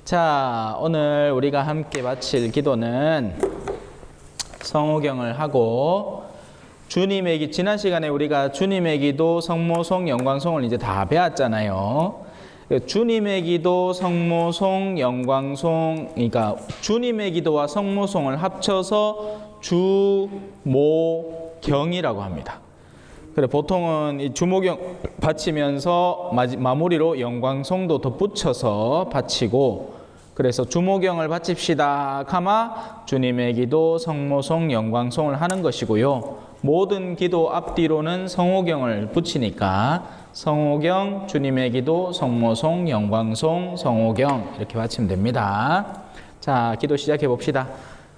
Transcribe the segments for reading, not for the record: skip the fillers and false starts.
자, 오늘 우리가 함께 바칠 기도는 성호경을 하고 지난 시간에 우리가 주님의 기도, 성모송, 영광송을 이제 다 배웠잖아요. 주님의 기도, 성모송, 영광송, 그러니까 주님의 기도와 성모송을 합쳐서 주모경이라고 합니다. 그래, 보통은 이 주모경 바치면서 마무리로 영광송도 덧붙여서 바치고, 그래서 주모경을 바칩시다 가마 주님의 기도, 성모송, 영광송을 하는 것이고요. 모든 기도 앞뒤로는 성호경을 붙이니까 성호경, 주님의 기도, 성모송, 영광송, 성호경 이렇게 바치면 됩니다. 자, 기도 시작해 봅시다.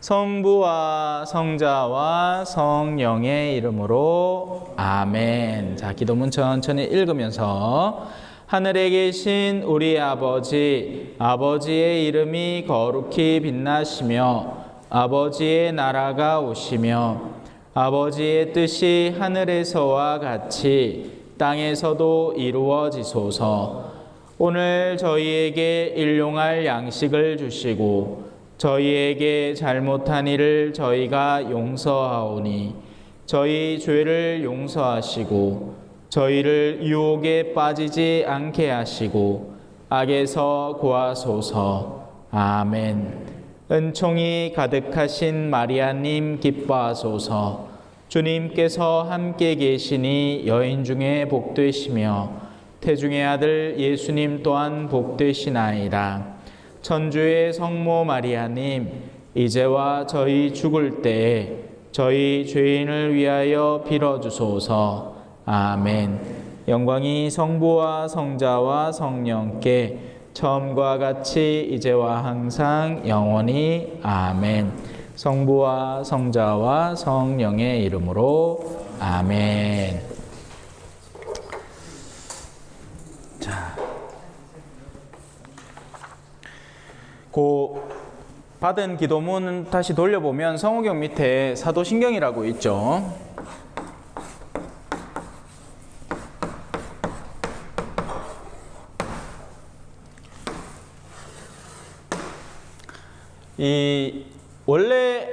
성부와 성자와 성령의 이름으로 아멘. 자, 기도문 천천히 읽으면서 하늘에 계신 우리 아버지, 아버지의 이름이 거룩히 빛나시며 아버지의 나라가 오시며 아버지의 뜻이 하늘에서와 같이 땅에서도 이루어지소서. 오늘 저희에게 일용할 양식을 주시고 저희에게 잘못한 일을 저희가 용서하오니 저희 죄를 용서하시고 저희를 유혹에 빠지지 않게 하시고 악에서 구하소서. 아멘. 은총이 가득하신 마리아님 기뻐하소서. 주님께서 함께 계시니 여인 중에 복되시며 태중의 아들 예수님 또한 복되시나이다. 천주의 성모 마리아님, 이제와 저희 죽을 때에 저희 죄인을 위하여 빌어주소서. 아멘. 영광이 성부와 성자와 성령께 처음과 같이 이제와 항상 영원히 아멘. 성부와 성자와 성령의 이름으로 아멘. 자, 받은 기도문 다시 돌려보면 성호경 밑에 사도신경이라고 있죠. 원래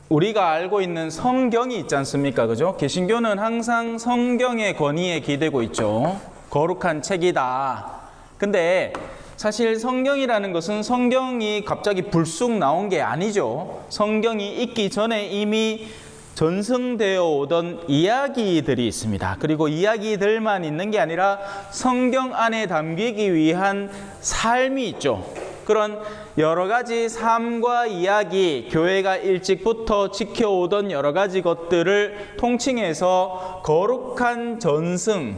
우리가 알고 있는 성경이 있지 않습니까? 그죠? 개신교는 항상 성경의 권위에 기대고 있죠. 거룩한 책이다. 근데 사실 성경이라는 것은 성경이 갑자기 불쑥 나온 게 아니죠. 성경이 있기 전에 이미 전승되어 오던 이야기들이 있습니다. 그리고 이야기들만 있는 게 아니라 성경 안에 담기기 위한 삶이 있죠. 그런 여러 가지 삶과 이야기, 교회가 일찍부터 지켜오던 여러 가지 것들을 통칭해서 거룩한 전승,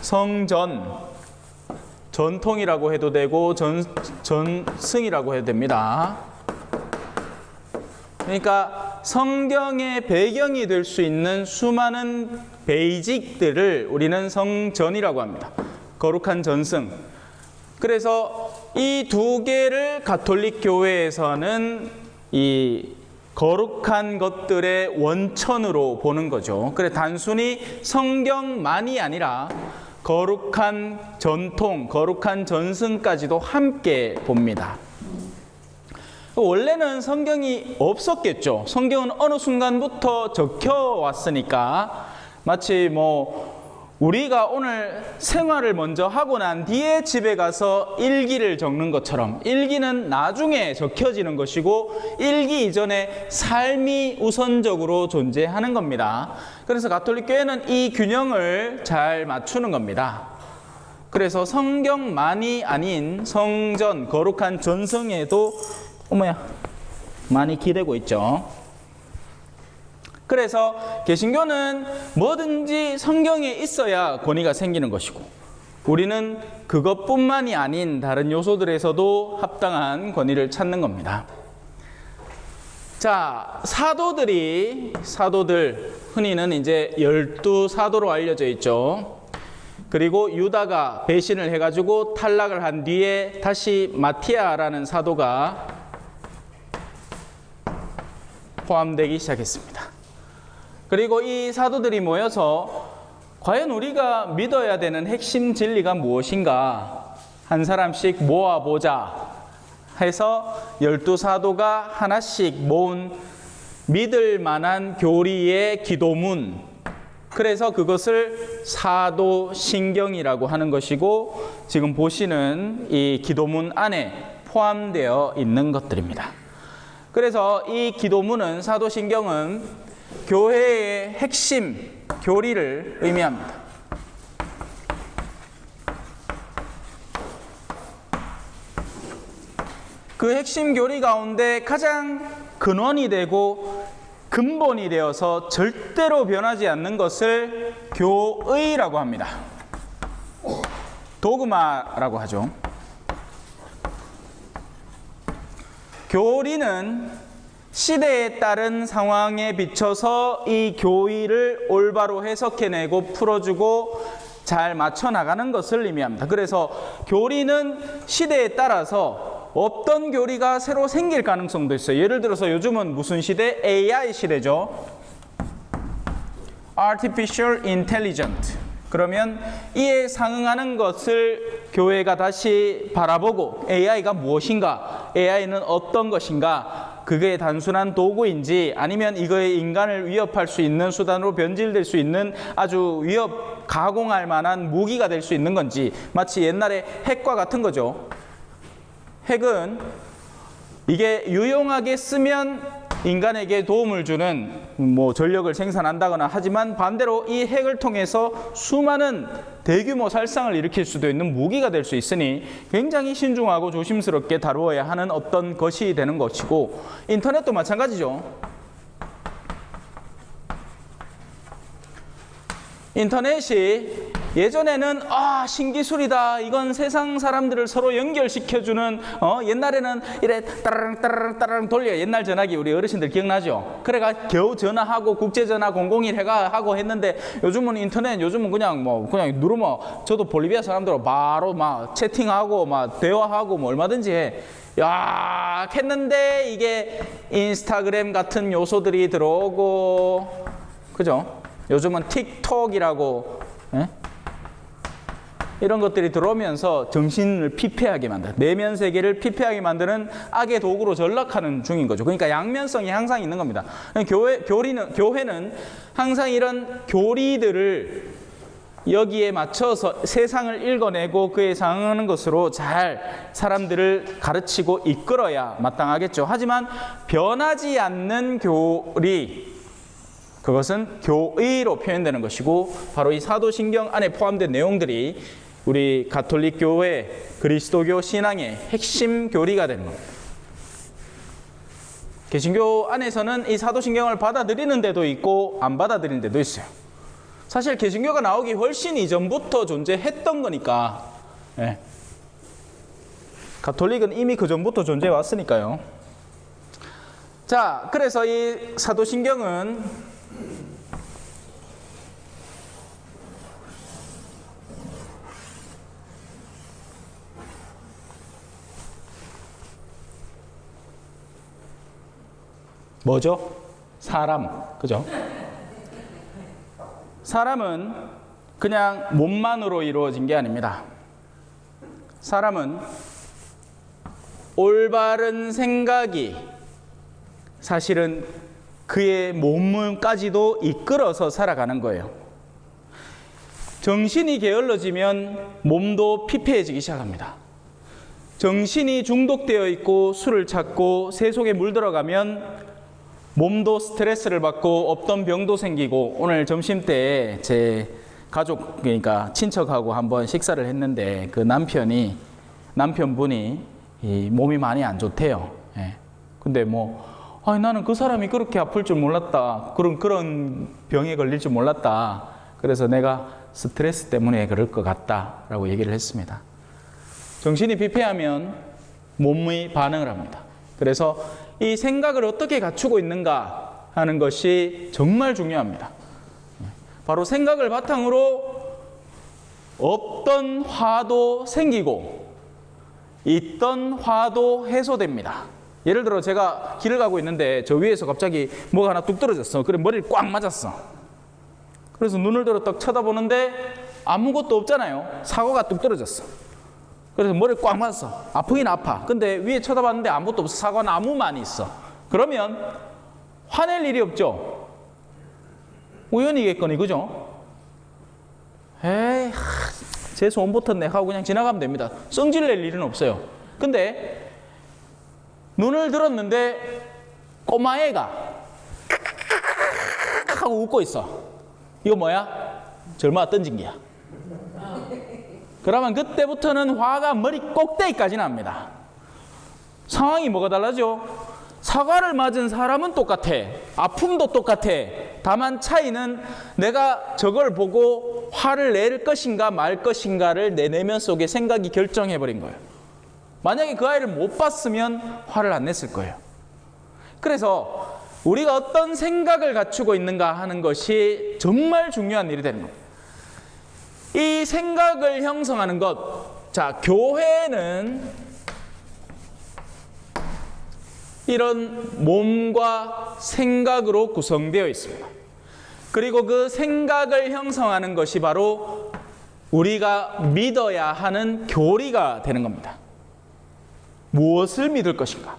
성전, 전통이라고 해도 되고 전승이라고 해도 됩니다. 그러니까 성경의 배경이 될 수 있는 수많은 베이직들을 우리는 성전이라고 합니다. 거룩한 전승. 그래서 이 두 개를 가톨릭 교회에서는 이 거룩한 것들의 원천으로 보는 거죠. 그래, 단순히 성경만이 아니라 거룩한 전통, 거룩한 전승까지도 함께 봅니다. 원래는 성경이 없었겠죠. 성경은 어느 순간부터 적혀왔으니까 마치 우리가 오늘 생활을 먼저 하고 난 뒤에 집에 가서 일기를 적는 것처럼 일기는 나중에 적혀지는 것이고 일기 이전에 삶이 우선적으로 존재하는 겁니다. 그래서 가톨릭 교회는 이 균형을 잘 맞추는 겁니다. 그래서 성경만이 아닌 성전, 거룩한 전승에도 많이 기대고 있죠. 그래서 개신교는 뭐든지 성경에 있어야 권위가 생기는 것이고 우리는 그것뿐만이 아닌 다른 요소들에서도 합당한 권위를 찾는 겁니다. 자, 사도들 흔히는 이제 12사도로 알려져 있죠. 그리고 유다가 배신을 해가지고 탈락을 한 뒤에 다시 마티아라는 사도가 포함되기 시작했습니다. 그리고 이 사도들이 모여서 과연 우리가 믿어야 되는 핵심 진리가 무엇인가? 한 사람씩 모아보자 해서 12사도가 하나씩 모은 믿을 만한 교리의 기도문, 그래서 그것을 사도신경이라고 하는 것이고, 지금 보시는 이 기도문 안에 포함되어 있는 것들입니다. 그래서 이 기도문은, 사도신경은 교회의 핵심 교리를 의미합니다. 그 핵심 교리 가운데 가장 근원이 되고 근본이 되어서 절대로 변하지 않는 것을 교의라고 합니다. 도그마라고 하죠. 교리는 시대에 따른 상황에 비춰서 이 교의를 올바로 해석해내고 풀어주고 잘 맞춰나가는 것을 의미합니다. 그래서 교리는 시대에 따라서 없던 교리가 새로 생길 가능성도 있어요. 예를 들어서 요즘은 무슨 시대? AI 시대죠. Artificial Intelligence. 그러면 이에 상응하는 것을 교회가 다시 바라보고, AI가 무엇인가? AI는 어떤 것인가? 그게 단순한 도구인지 아니면 이거의 인간을 위협할 수 있는 수단으로 변질될 수 있는 아주 가공할 만한 무기가 될 수 있는 건지, 마치 옛날에 핵과 같은 거죠. 핵은 이게 유용하게 쓰면 인간에게 도움을 주는 전력을 생산한다거나 하지만, 반대로 이 핵을 통해서 수많은 대규모 살상을 일으킬 수도 있는 무기가 될 수 있으니 굉장히 신중하고 조심스럽게 다루어야 하는 어떤 것이 되는 것이고, 인터넷도 마찬가지죠. 인터넷이 예전에는 신기술이다, 이건 세상 사람들을 서로 연결시켜주는, 옛날에는 이래 따라랑 돌려, 옛날 전화기 우리 어르신들 기억나죠? 그래가 겨우 전화하고 국제전화 001 해가 하고 했는데, 요즘은 인터넷, 요즘은 그냥 누르면 저도 볼리비아 사람들하고 바로 막 채팅하고 막 대화하고 얼마든지 해. 야, 했는데 이게 인스타그램 같은 요소들이 들어오고, 그죠? 요즘은 틱톡이라고, 이런 것들이 들어오면서 정신을 피폐하게 만든다. 내면 세계를 피폐하게 만드는 악의 도구로 전락하는 중인 거죠. 그러니까 양면성이 항상 있는 겁니다. 교회는 항상 이런 교리들을 여기에 맞춰서 세상을 읽어내고 그에 상응하는 것으로 잘 사람들을 가르치고 이끌어야 마땅하겠죠. 하지만 변하지 않는 교리, 그것은 교의로 표현되는 것이고, 바로 이 사도신경 안에 포함된 내용들이 우리 가톨릭 교회, 그리스도교 신앙의 핵심 교리가 되는 겁니다. 개신교 안에서는 이 사도신경을 받아들이는 데도 있고 안 받아들이는 데도 있어요. 사실 개신교가 나오기 훨씬 이전부터 존재했던 거니까, 가톨릭은 이미 그 전부터 존재해 왔으니까요. 자, 그래서 이 사도신경은 뭐죠? 사람, 그죠? 사람은 그냥 몸만으로 이루어진 게 아닙니다. 사람은 올바른 생각이 사실은 그의 몸까지도 이끌어서 살아가는 거예요. 정신이 게을러지면 몸도 피폐해지기 시작합니다. 정신이 중독되어 있고 술을 찾고 세속에 물들어가면 몸도 스트레스를 받고 없던 병도 생기고, 오늘 점심때 제 가족, 그러니까 친척하고 한번 식사를 했는데 그 남편분이 이 몸이 많이 안 좋대요. 근데 나는 그 사람이 그렇게 아플 줄 몰랐다, 그런 병에 걸릴 줄 몰랐다, 그래서 내가 스트레스 때문에 그럴 것 같다라고 얘기를 했습니다. 정신이 피폐하면 몸의 반응을 합니다. 그래서 이 생각을 어떻게 갖추고 있는가 하는 것이 정말 중요합니다. 바로 생각을 바탕으로 없던 화도 생기고 있던 화도 해소됩니다. 예를 들어 제가 길을 가고 있는데 저 위에서 갑자기 뭐가 하나 뚝 떨어졌어. 그래 머리를 꽉 맞았어. 그래서 눈을 들어 딱 쳐다보는데 아무것도 없잖아요. 사과가 뚝 떨어졌어. 그래서 머리를 꽉 맞았어. 아프긴 아파. 근데 위에 쳐다봤는데 아무것도 없어. 사과 나무만 있어. 그러면 화낼 일이 없죠. 우연이겠거니, 그죠? 에이, 제 소원 붙었네 하고 그냥 지나가면 됩니다. 성질 낼 일은 없어요. 근데 눈을 들었는데 꼬마애가 하고 웃고 있어. 이거 뭐야? 절마가 던진 게야. 그러면 그때부터는 화가 머리 꼭대기까지 납니다. 상황이 뭐가 달라져? 사과를 맞은 사람은 똑같아. 아픔도 똑같아. 다만 차이는 내가 저걸 보고 화를 낼 것인가 말 것인가를 내 내면 속에 생각이 결정해버린 거예요. 만약에 그 아이를 못 봤으면 화를 안 냈을 거예요. 그래서 우리가 어떤 생각을 갖추고 있는가 하는 것이 정말 중요한 일이 되는 겁니다. 이 생각을 형성하는 것, 자, 교회는 이런 몸과 생각으로 구성되어 있습니다. 그리고 그 생각을 형성하는 것이 바로 우리가 믿어야 하는 교리가 되는 겁니다. 무엇을 믿을 것인가?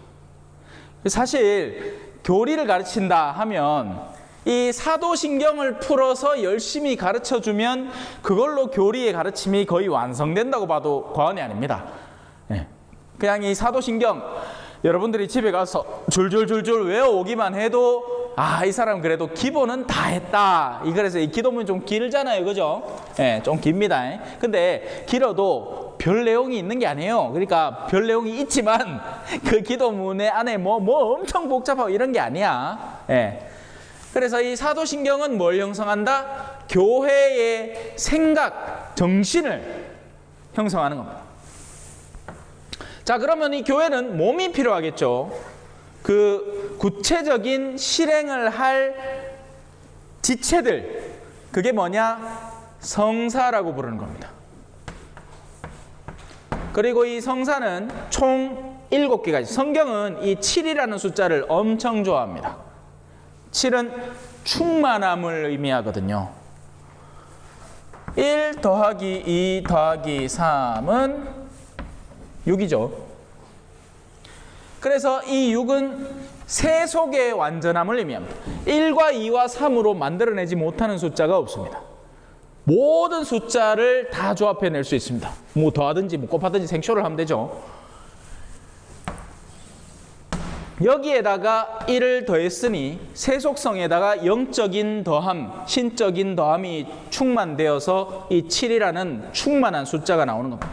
사실 교리를 가르친다 하면 이 사도신경을 풀어서 열심히 가르쳐주면 그걸로 교리의 가르침이 거의 완성된다고 봐도 과언이 아닙니다. 그냥 이 사도신경 여러분들이 집에 가서 줄줄줄줄 외워오기만 해도 이 사람 그래도 기본은 다 했다. 그래서 이 기도문이 좀 길잖아요, 그죠? 좀 깁니다. 근데 길어도 별 내용이 있는 게 아니에요. 그러니까 별 내용이 있지만 그 기도문에 안에 뭐 엄청 복잡하고 이런 게 아니야. 그래서 이 사도신경은 뭘 형성한다? 교회의 생각, 정신을 형성하는 겁니다. 자, 그러면 이 교회는 몸이 필요하겠죠. 그 구체적인 실행을 할 지체들, 그게 뭐냐? 성사라고 부르는 겁니다. 그리고 이 성사는 총 7개가 있어요. 성경은 이 7이라는 숫자를 엄청 좋아합니다. 7은 충만함을 의미하거든요. 1 더하기 2 더하기 3은 6이죠. 그래서 이 6은 세속의 완전함을 의미합니다. 1과 2와 3으로 만들어내지 못하는 숫자가 없습니다. 모든 숫자를 다 조합해낼 수 있습니다. 뭐 더하든지 뭐 곱하든지 생쇼를 하면 되죠. 여기에다가 1을 더했으니 세속성에다가 영적인 더함, 신적인 더함이 충만되어서 이 7이라는 충만한 숫자가 나오는 겁니다.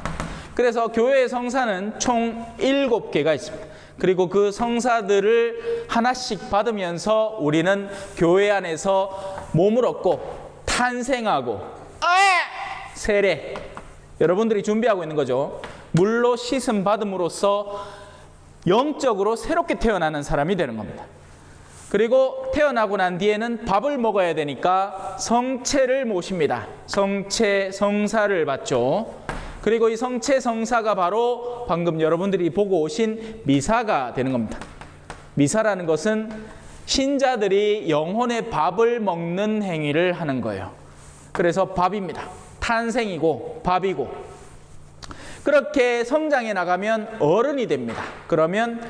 그래서 교회의 성사는 총 7개가 있습니다. 그리고 그 성사들을 하나씩 받으면서 우리는 교회 안에서 몸을 얻고 탄생하고 세례, 여러분들이 준비하고 있는 거죠. 물로 씻음 받음으로써 영적으로 새롭게 태어나는 사람이 되는 겁니다. 그리고 태어나고 난 뒤에는 밥을 먹어야 되니까 성체를 모십니다. 성체, 성사를 받죠. 그리고 이 성체, 성사가 바로 방금 여러분들이 보고 오신 미사가 되는 겁니다. 미사라는 것은 신자들이 영혼의 밥을 먹는 행위를 하는 거예요. 그래서 밥입니다. 탄생이고 밥이고. 그렇게 성장해 나가면 어른이 됩니다. 그러면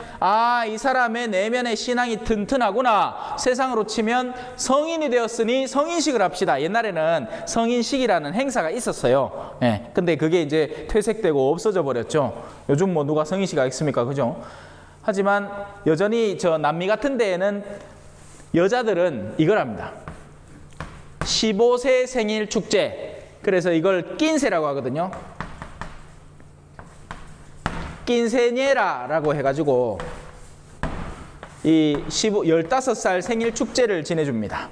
이 사람의 내면의 신앙이 튼튼하구나. 세상으로 치면 성인이 되었으니 성인식을 합시다. 옛날에는 성인식이라는 행사가 있었어요. 근데 그게 이제 퇴색되고 없어져 버렸죠. 요즘 뭐 누가 성인식 하겠습니까? 그죠? 하지만 여전히 저 남미 같은 데에는 여자들은 이걸 합니다. 15세 생일 축제. 그래서 이걸 낀세라고 하거든요. 낀세니에라라고 해가지고 이 15살 생일 축제를 지내줍니다.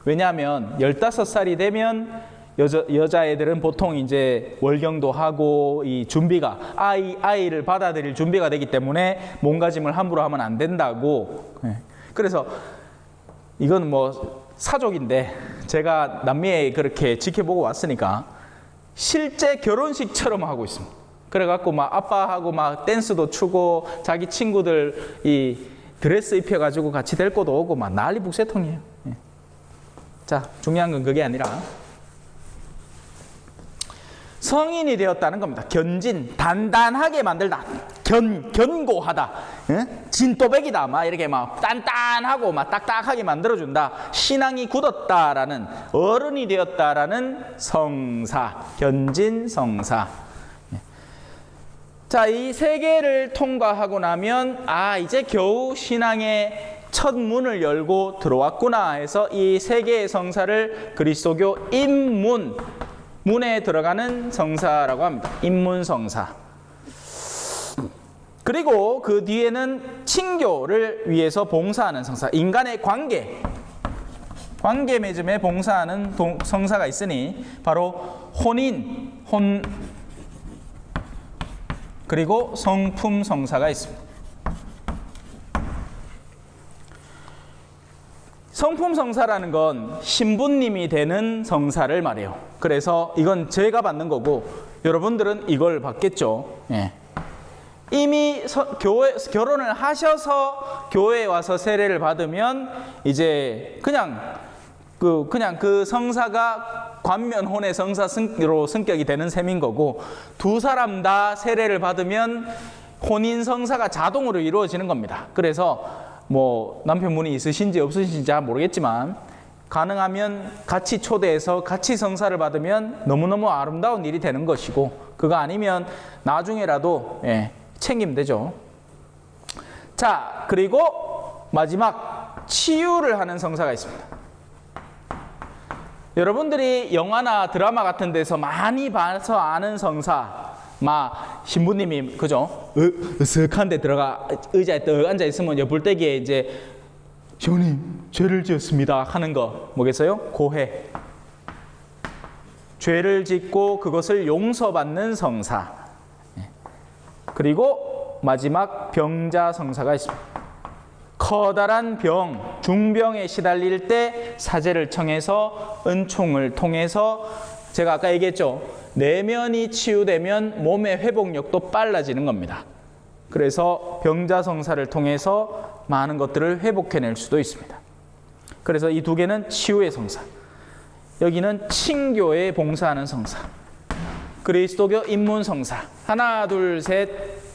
왜냐하면 15살이 되면 여자애들은 보통 이제 월경도 하고 이 준비가 아이를 받아들일 준비가 되기 때문에 몸가짐을 함부로 하면 안 된다고. 그래서 이건 뭐 사족인데 제가 남미에 그렇게 지켜보고 왔으니까 실제 결혼식처럼 하고 있습니다. 그래갖고 막 아빠하고 막 댄스도 추고 자기 친구들 이 드레스 입혀가지고 같이 데리고도 오고 막 난리 북새통이에요. 자, 중요한 건 그게 아니라 성인이 되었다는 겁니다. 견진, 단단하게 만들다. 견고하다. 진또백이다. 막 이렇게 막 단단하고 막 딱딱하게 만들어준다. 신앙이 굳었다라는, 어른이 되었다라는 성사. 견진 성사. 자, 이 세 개를 통과하고 나면 이제 겨우 신앙의 첫 문을 열고 들어왔구나 해서 이 세 개의 성사를 그리스도교 문에 들어가는 성사라고 합니다. 입문성사. 그리고 그 뒤에는 친교를 위해서 봉사하는 성사. 인간의 관계 맺음에 봉사하는 성사가 있으니 바로 혼인, 그리고 성품 성사가 있습니다. 성품 성사라는 건 신부님이 되는 성사를 말해요. 그래서 이건 제가 받는 거고 여러분들은 이걸 받겠죠. 예. 이미 결혼을 하셔서 교회에 와서 세례를 받으면 이제 그냥 그 성사가 관면혼의 성사로 성격이 되는 셈인 거고, 두 사람 다 세례를 받으면 혼인 성사가 자동으로 이루어지는 겁니다. 그래서 뭐 남편분이 있으신지 없으신지 잘 모르겠지만 가능하면 같이 초대해서 같이 성사를 받으면 너무너무 아름다운 일이 되는 것이고, 그거 아니면 나중에라도 챙기면 되죠. 자, 그리고 마지막 치유를 하는 성사가 있습니다. 여러분들이 영화나 드라마 같은 데서 많이 봐서 아는 성사, 신부님이 그죠? 으슥한 데 들어가 의자에 떡 앉아 있으면 옆불대기에 이제 주님 죄를 지었습니다 하는 거 뭐겠어요? 고해. 죄를 짓고 그것을 용서받는 성사. 그리고 마지막 병자 성사가 있습니다. 커다란 중병에 시달릴 때 사제를 청해서 은총을 통해서, 제가 아까 얘기했죠, 내면이 치유되면 몸의 회복력도 빨라지는 겁니다. 그래서 병자 성사를 통해서 많은 것들을 회복해낼 수도 있습니다. 그래서 이 두 개는 치유의 성사, 여기는 친교에 봉사하는 성사, 그리스도교 입문 성사. 하나, 둘, 셋,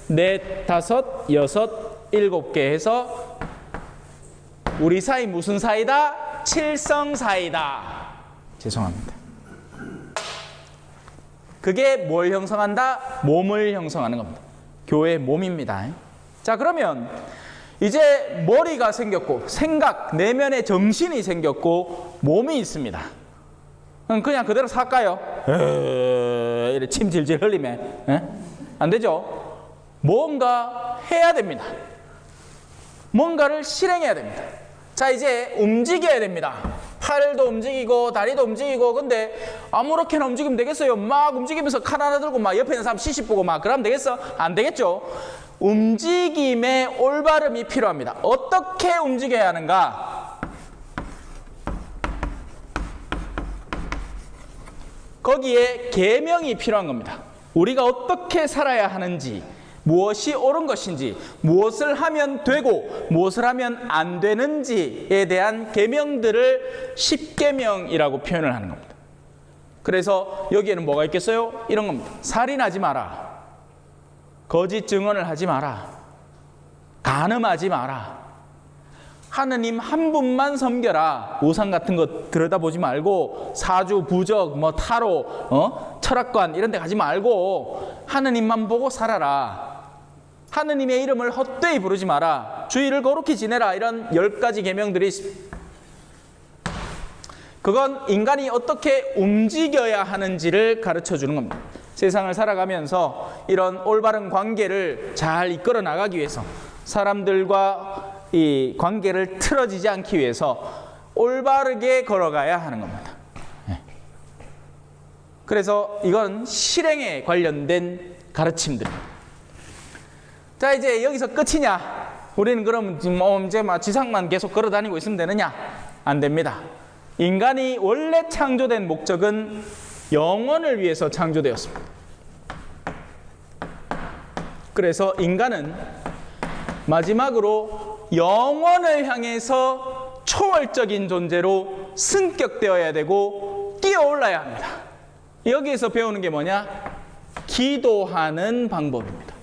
넷, 다섯, 여섯, 일곱 개 해서 우리 사이 무슨 사이다? 칠성사이다. 죄송합니다. 그게 뭘 형성한다? 몸을 형성하는 겁니다. 교회 몸입니다. 자, 그러면 이제 머리가 생겼고 생각, 내면의 정신이 생겼고 몸이 있습니다. 그냥 그대로 살까요? 이래 침 질질 흘리면 안 되죠. 뭔가 해야 됩니다. 뭔가를 실행해야 됩니다. 자, 이제 움직여야 됩니다. 팔도 움직이고 다리도 움직이고. 근데 아무렇게나 움직이면 되겠어요? 막 움직이면서 칼 하나 들고 막 옆에 있는 사람 시시 보고 막 그러면 되겠어? 안 되겠죠. 움직임의 올바름이 필요합니다. 어떻게 움직여야 하는가? 거기에 계명이 필요한 겁니다. 우리가 어떻게 살아야 하는지, 무엇이 옳은 것인지, 무엇을 하면 되고 무엇을 하면 안 되는지에 대한 계명들을 십계명이라고 표현을 하는 겁니다. 그래서 여기에는 뭐가 있겠어요? 이런 겁니다. 살인하지 마라, 거짓 증언을 하지 마라, 간음하지 마라, 하느님 한 분만 섬겨라, 우상 같은 거 들여다보지 말고, 사주, 부적, 타로, 철학관 이런 데 가지 말고 하느님만 보고 살아라, 하느님의 이름을 헛되이 부르지 마라, 주의를 거룩히 지내라, 이런 10가지 계명들이 있습니다. 그건 인간이 어떻게 움직여야 하는지를 가르쳐 주는 겁니다. 세상을 살아가면서 이런 올바른 관계를 잘 이끌어 나가기 위해서, 사람들과 이 관계를 틀어지지 않기 위해서 올바르게 걸어가야 하는 겁니다. 그래서 이건 실행에 관련된 가르침들입니다. 자, 이제 여기서 끝이냐? 우리는 그럼 이제 지상만 계속 걸어 다니고 있으면 되느냐? 안 됩니다. 인간이 원래 창조된 목적은 영혼을 위해서 창조되었습니다. 그래서 인간은 마지막으로 영혼을 향해서 초월적인 존재로 승격되어야 되고 뛰어올라야 합니다. 여기에서 배우는 게 뭐냐? 기도하는 방법입니다.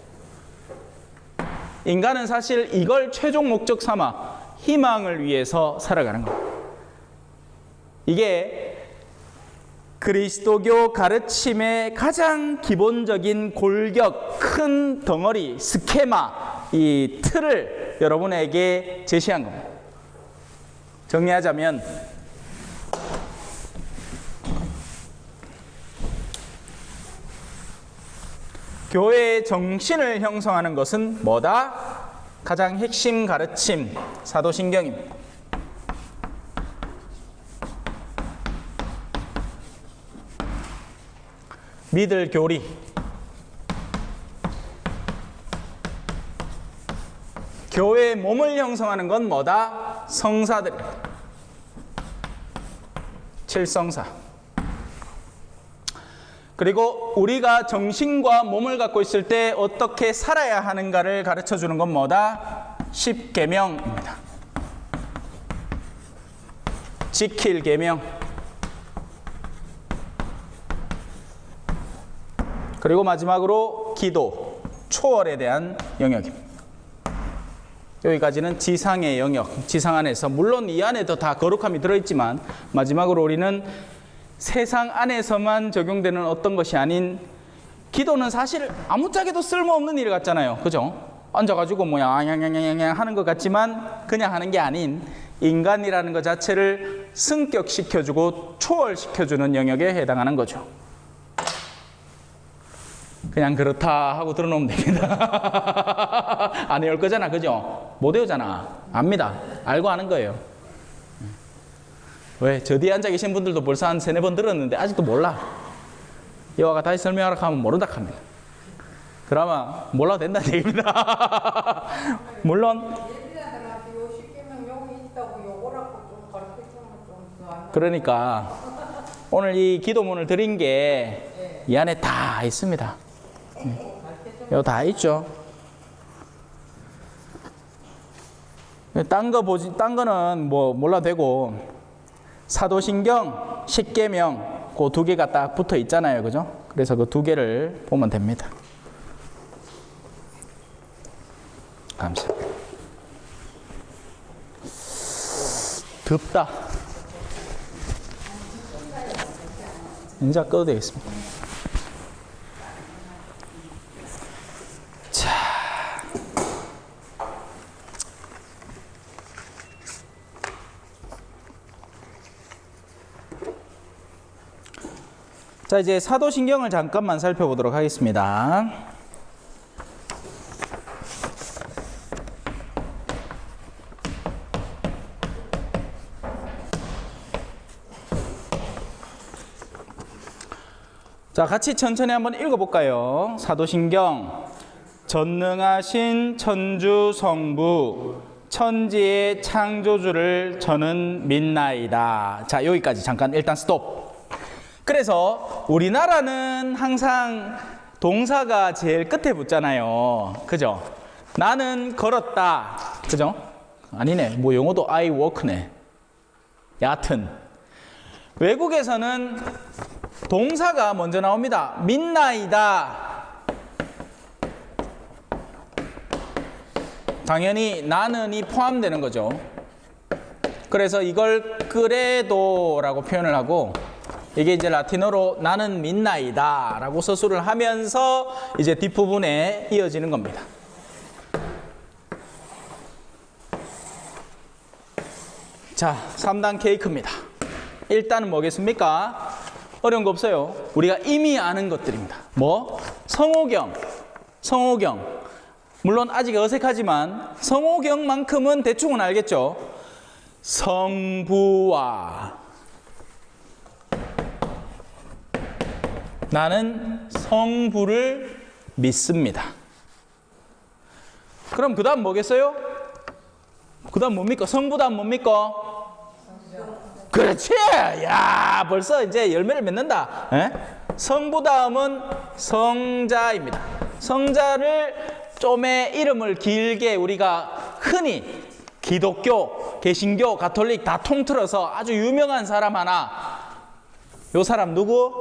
인간은 사실 이걸 최종 목적 삼아 희망을 위해서 살아가는 겁니다. 이게 그리스도교 가르침의 가장 기본적인 골격, 큰 덩어리, 스케마, 이 틀을 여러분에게 제시한 겁니다. 정리하자면 교회의 정신을 형성하는 것은 뭐다? 가장 핵심 가르침, 사도신경입니다. 믿을 교리, 교회의 몸을 형성하는 건 뭐다? 성사들입니다. 칠성사. 그리고 우리가 정신과 몸을 갖고 있을 때 어떻게 살아야 하는가를 가르쳐 주는 건 뭐다? 십계명입니다. 지킬 계명. 그리고 마지막으로 기도, 초월에 대한 영역입니다. 여기까지는 지상의 영역, 지상 안에서, 물론 이 안에도 다 거룩함이 들어있지만 마지막으로 우리는 세상 안에서만 적용되는 어떤 것이 아닌, 기도는 사실 아무짝에도 쓸모없는 일 같잖아요. 그죠? 앉아가지고 냥냥냥냥 하는 것 같지만 그냥 하는 게 아닌, 인간이라는 것 자체를 승격시켜주고 초월시켜주는 영역에 해당하는 거죠. 그냥 그렇다 하고 들어놓으면 됩니다. 안 외울 거잖아, 그죠? 못 외우잖아. 압니다. 알고 아는 거예요. 왜? 저 뒤에 앉아 계신 분들도 벌써 한 3-4번 들었는데 아직도 몰라. 여와가 다시 설명하라 하면 모른다 합니다. 그러면 몰라도 된다는 얘기입니다. 물론 그러니까 오늘 이 기도문을 드린 게 이 안에 다 있습니다. 이거 다 있죠. 딴 거는 뭐 몰라도 되고, 사도신경, 십계명, 그 2개가 딱 붙어 있잖아요. 그죠? 그래서 그 2개를 보면 됩니다. 감사합니다. 덥다. 인자 꺼도 되겠습니다. 자, 이제 사도신경을 잠깐만 살펴보도록 하겠습니다. 자, 같이 천천히 한번 읽어볼까요? 사도신경. 전능하신 천주 성부 천지의 창조주를 저는 믿나이다. 자, 여기까지 잠깐 일단 스톱. 그래서 우리나라는 항상 동사가 제일 끝에 붙잖아요. 그죠? 나는 걸었다. 그죠? 아니네. 뭐 영어도 I walk네. 여하튼 외국에서는 동사가 먼저 나옵니다. 믿나이다. 당연히 나는이 포함되는 거죠. 그래서 이걸 그레도라고 표현을 하고, 이게 이제 라틴어로 나는 믿나이다 라고 서술을 하면서 이제 뒷부분에 이어지는 겁니다. 자, 3단 케이크입니다. 일단은 뭐겠습니까? 어려운 거 없어요. 우리가 이미 아는 것들입니다. 뭐? 성호경. 물론 아직 어색하지만 성호경만큼은 대충은 알겠죠? 성부와, 나는 성부를 믿습니다. 그럼 그 다음 뭐겠어요? 그 다음 뭡니까? 성부 다음 뭡니까? 그렇지! 야, 벌써 이제 열매를 맺는다. 에? 성부 다음은 성자입니다. 성자를 좀의 이름을 길게 우리가 흔히 기독교, 개신교, 가톨릭 다 통틀어서 아주 유명한 사람 하나. 요 사람 누구?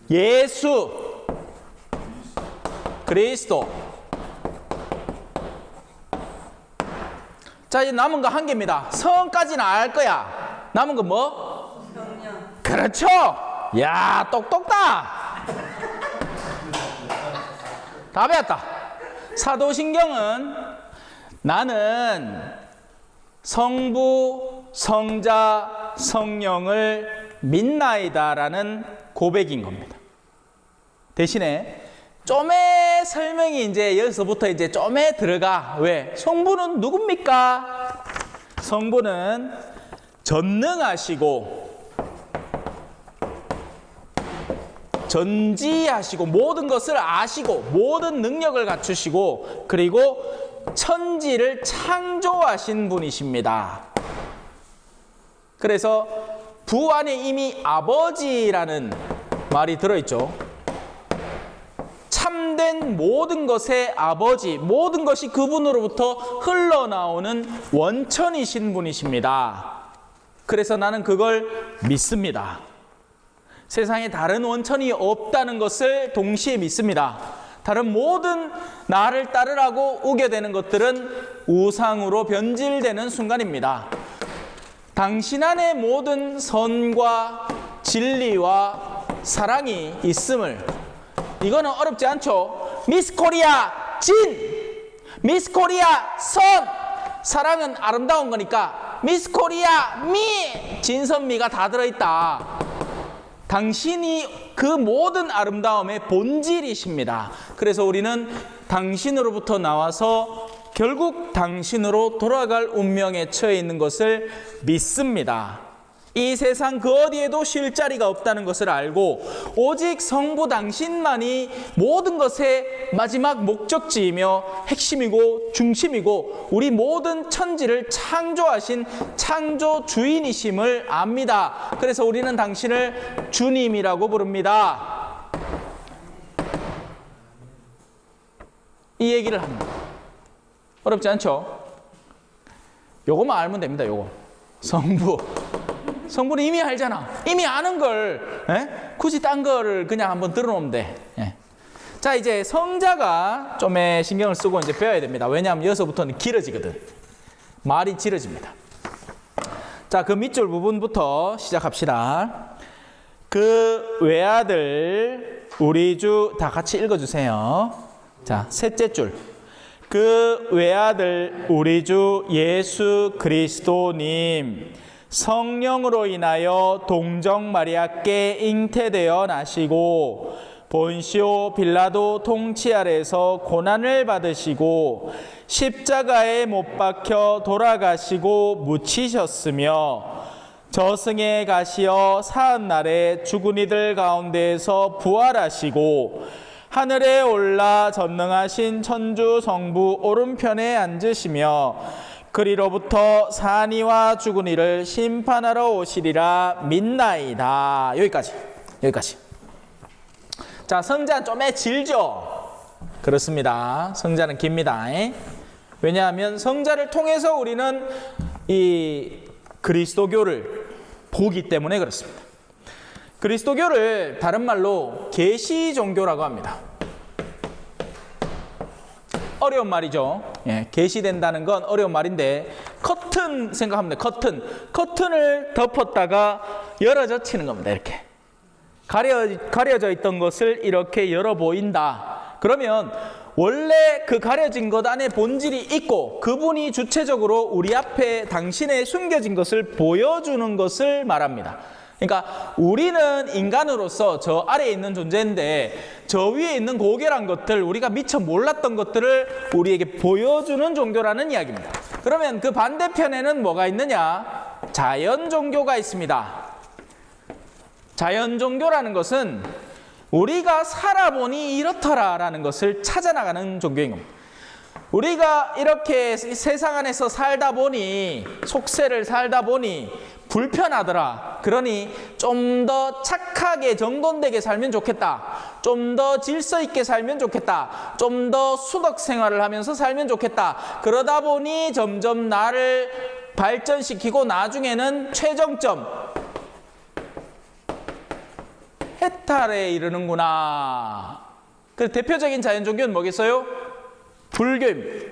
예수 그리스도. 자, 이제 남은 거 한 개입니다. 성까지는 알 거야. 남은 거 뭐? 성령. 그렇죠. 야, 똑똑다. 다 배웠다. 사도신경은 나는 성부, 성자, 성령을 믿나이다라는 고백인 겁니다. 대신에 좀의 설명이 이제 여기서부터 이제 좀에 들어가. 왜? 성부는 누굽니까? 성부는 전능하시고 전지하시고 모든 것을 아시고 모든 능력을 갖추시고 그리고 천지를 창조하신 분이십니다. 그래서 부 안에 이미 아버지라는 말이 들어있죠. 참된 모든 것의 아버지, 모든 것이 그분으로부터 흘러나오는 원천이신 분이십니다. 그래서 나는 그걸 믿습니다. 세상에 다른 원천이 없다는 것을 동시에 믿습니다. 다른 모든 나를 따르라고 우겨대는 것들은 우상으로 변질되는 순간입니다. 당신 안에 모든 선과 진리와 사랑이 있음을, 이거는 어렵지 않죠. 미스 코리아 진, 미스 코리아 선, 사랑은 아름다운 거니까 미스 코리아 미, 진선미가 다 들어있다. 당신이 그 모든 아름다움의 본질이십니다. 그래서 우리는 당신으로부터 나와서 결국 당신으로 돌아갈 운명에 처해 있는 것을 믿습니다. 이 세상 그 어디에도 쉴 자리가 없다는 것을 알고 오직 성부 당신만이 모든 것의 마지막 목적지이며 핵심이고 중심이고 우리 모든 천지를 창조하신 창조 주인이심을 압니다. 그래서 우리는 당신을 주님이라고 부릅니다. 이 얘기를 합니다. 어렵지 않죠? 요거만 알면 됩니다. 요거 성부는 이미 알잖아. 이미 아는 걸 굳이 딴 거를 그냥 한번 들어놓으면 돼. 자, 이제 성자가 좀 신경을 쓰고 이제 배워야 됩니다. 왜냐하면 여기서부터는 길어지거든. 말이 길어집니다. 자, 그 밑줄 부분부터 시작합시다. 그 외아들 우리 주 다 같이 읽어주세요. 자, 셋째 줄. 그 외아들 우리 주 예수 그리스도님 성령으로 인하여 동정 마리아께 잉태되어 나시고 본시오 빌라도 통치 아래서 고난을 받으시고 십자가에 못 박혀 돌아가시고 묻히셨으며 저승에 가시어 사흔날에 죽은 이들 가운데에서 부활하시고 하늘에 올라 전능하신 천주 성부 오른편에 앉으시며 그리로부터 산이와 죽은 이를 심판하러 오시리라 믿나이다. 여기까지. 자, 성자는 좀 길죠? 그렇습니다. 성자는 깁니다. 왜냐하면 성자를 통해서 우리는 이 그리스도교를 보기 때문에 그렇습니다. 그리스도교를 다른 말로 계시 종교라고 합니다. 어려운 말이죠. 계시된다는 건 어려운 말인데 커튼 생각하면 돼요. 커튼을 덮었다가 열어젖히는 겁니다. 이렇게 가려져 있던 것을 이렇게 열어 보인다. 그러면 원래 그 가려진 것 안에 본질이 있고 그분이 주체적으로 우리 앞에 당신의 숨겨진 것을 보여주는 것을 말합니다. 그러니까 우리는 인간으로서 저 아래에 있는 존재인데 저 위에 있는 고결한 것들, 우리가 미처 몰랐던 것들을 우리에게 보여주는 종교라는 이야기입니다. 그러면 그 반대편에는 뭐가 있느냐? 자연 종교가 있습니다. 자연 종교라는 것은 우리가 살아보니 이렇더라라는 것을 찾아나가는 종교인 겁니다. 우리가 이렇게 세상 안에서 살다 보니, 속세를 살다 보니 불편하더라. 그러니 좀 더 착하게 정돈되게 살면 좋겠다. 좀 더 질서 있게 살면 좋겠다. 좀 더 수덕 생활을 하면서 살면 좋겠다. 그러다 보니 점점 나를 발전시키고 나중에는 최종점 해탈에 이르는구나. 그 대표적인 자연 종교는 뭐겠어요? 불교입니다.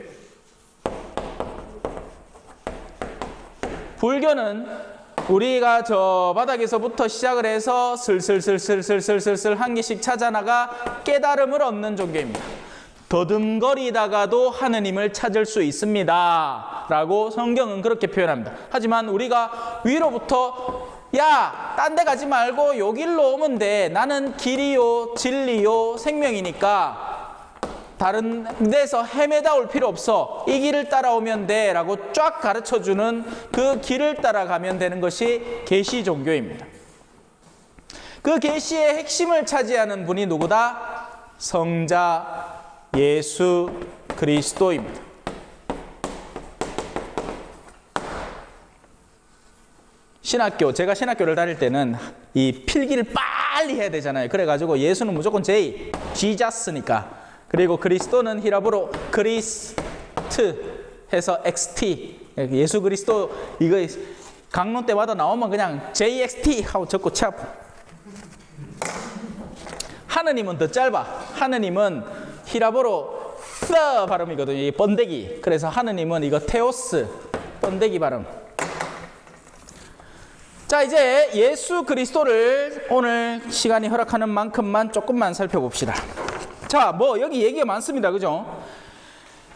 불교는 우리가 저 바닥에서부터 시작을 해서 슬슬슬슬슬슬슬 한 개씩 찾아나가 깨달음을 얻는 종교입니다. 더듬거리다가도 하느님을 찾을 수 있습니다 라고 성경은 그렇게 표현합니다. 하지만 우리가 위로부터 야, 딴 데 가지 말고 요 길로 오면 돼. 나는 길이요 진리요 생명이니까 다른 데서 헤매다 올 필요 없어. 이 길을 따라오면 돼 라고 쫙 가르쳐주는 그 길을 따라가면 되는 것이 계시 종교입니다. 그 계시의 핵심을 차지하는 분이 누구다? 성자 예수 그리스도입니다. 제가 신학교를 다닐 때는 이 필기를 빨리 해야 되잖아요. 그래가지고 예수는 무조건 J, 지자스니까. 그리고 그리스도는 히라보로 그리스트 해서 XT. 예수 그리스도 이거 강론 때마다 나오면 그냥 JXT 하고 적고 쳐. 하느님은 더 짧아. 하느님은 히라보로 스 발음이거든요. 이 번데기. 그래서 하느님은 이거 테오스 번데기 발음. 자, 이제 예수 그리스도를 오늘 시간이 허락하는 만큼만 조금만 살펴봅시다. 자, 뭐 여기 얘기가 많습니다. 그죠?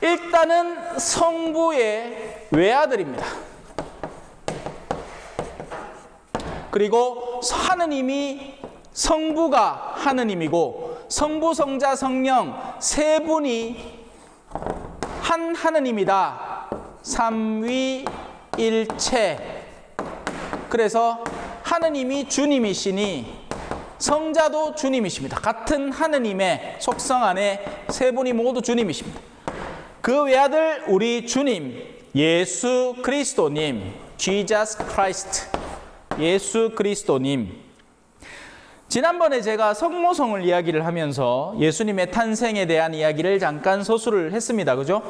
일단은 성부의 외아들입니다. 그리고 하느님이 성부가 하느님이고 성부, 성자, 성령 세 분이 한 하느님이다. 삼위일체. 그래서 하느님이 주님이시니 성자도 주님이십니다. 같은 하느님의 속성 안에 세 분이 모두 주님이십니다. 그 외아들 우리 주님 예수 그리스도님 Jesus Christ 예수 그리스도님. 지난번에 제가 성모성을 이야기를 하면서 예수님의 탄생에 대한 이야기를 잠깐 서술을 했습니다. 그죠?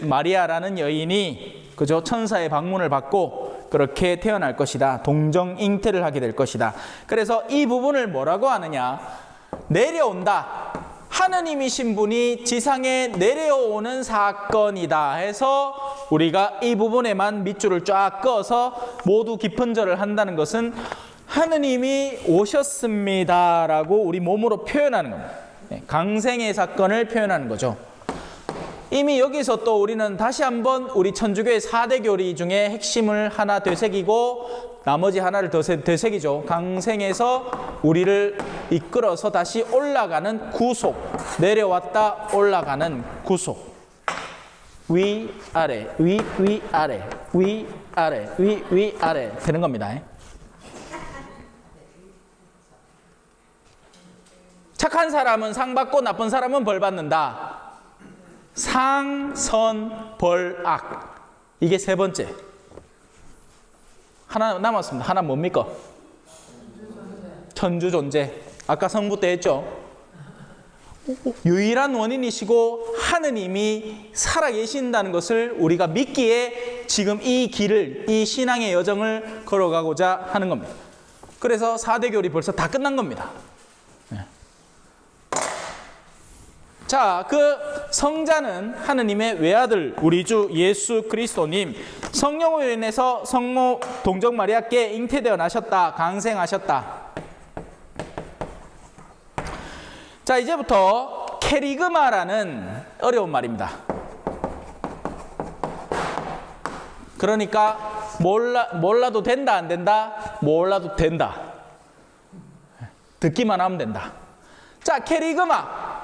마리아라는 여인이 그죠? 천사의 방문을 받고 그렇게 태어날 것이다. 동정 잉태를 하게 될 것이다. 그래서 이 부분을 뭐라고 하느냐? 내려온다. 하느님이신 분이 지상에 내려오는 사건이다 해서 우리가 이 부분에만 밑줄을 쫙 그어서 모두 깊은 절을 한다는 것은 하느님이 오셨습니다라고 우리 몸으로 표현하는 겁니다. 강생의 사건을 표현하는 거죠. 이미 여기서 또 우리는 다시 한번 우리 천주교의 4대 교리 중에 핵심을 하나 되새기고 나머지 하나를 더 되새기죠. 강생에서 우리를 이끌어서 다시 올라가는 구속, 내려왔다 올라가는 구속. 위, 아래, 위, 아래, 위, 아래, 위, 아래 되는 겁니다. 착한 사람은 상 받고 나쁜 사람은 벌 받는다. 상, 선, 벌, 악. 이게 세 번째. 하나 남았습니다. 하나 뭡니까? 천주존재. 아까 성부 때 했죠. 유일한 원인이시고 하느님이 살아계신다는 것을 우리가 믿기에 지금 이 길을, 이 신앙의 여정을 걸어가고자 하는 겁니다. 그래서 4대 교리 벌써 다 끝난 겁니다. 자, 그 성자는 하느님의 외아들 우리 주 예수 그리스도님, 성령으로 인해서 성모 동정 마리아께 잉태되어 나셨다. 강생하셨다. 자, 이제부터 케리그마라는 어려운 말입니다. 그러니까 몰라도 된다 안 된다? 몰라도 된다. 듣기만 하면 된다. 자, 케리그마.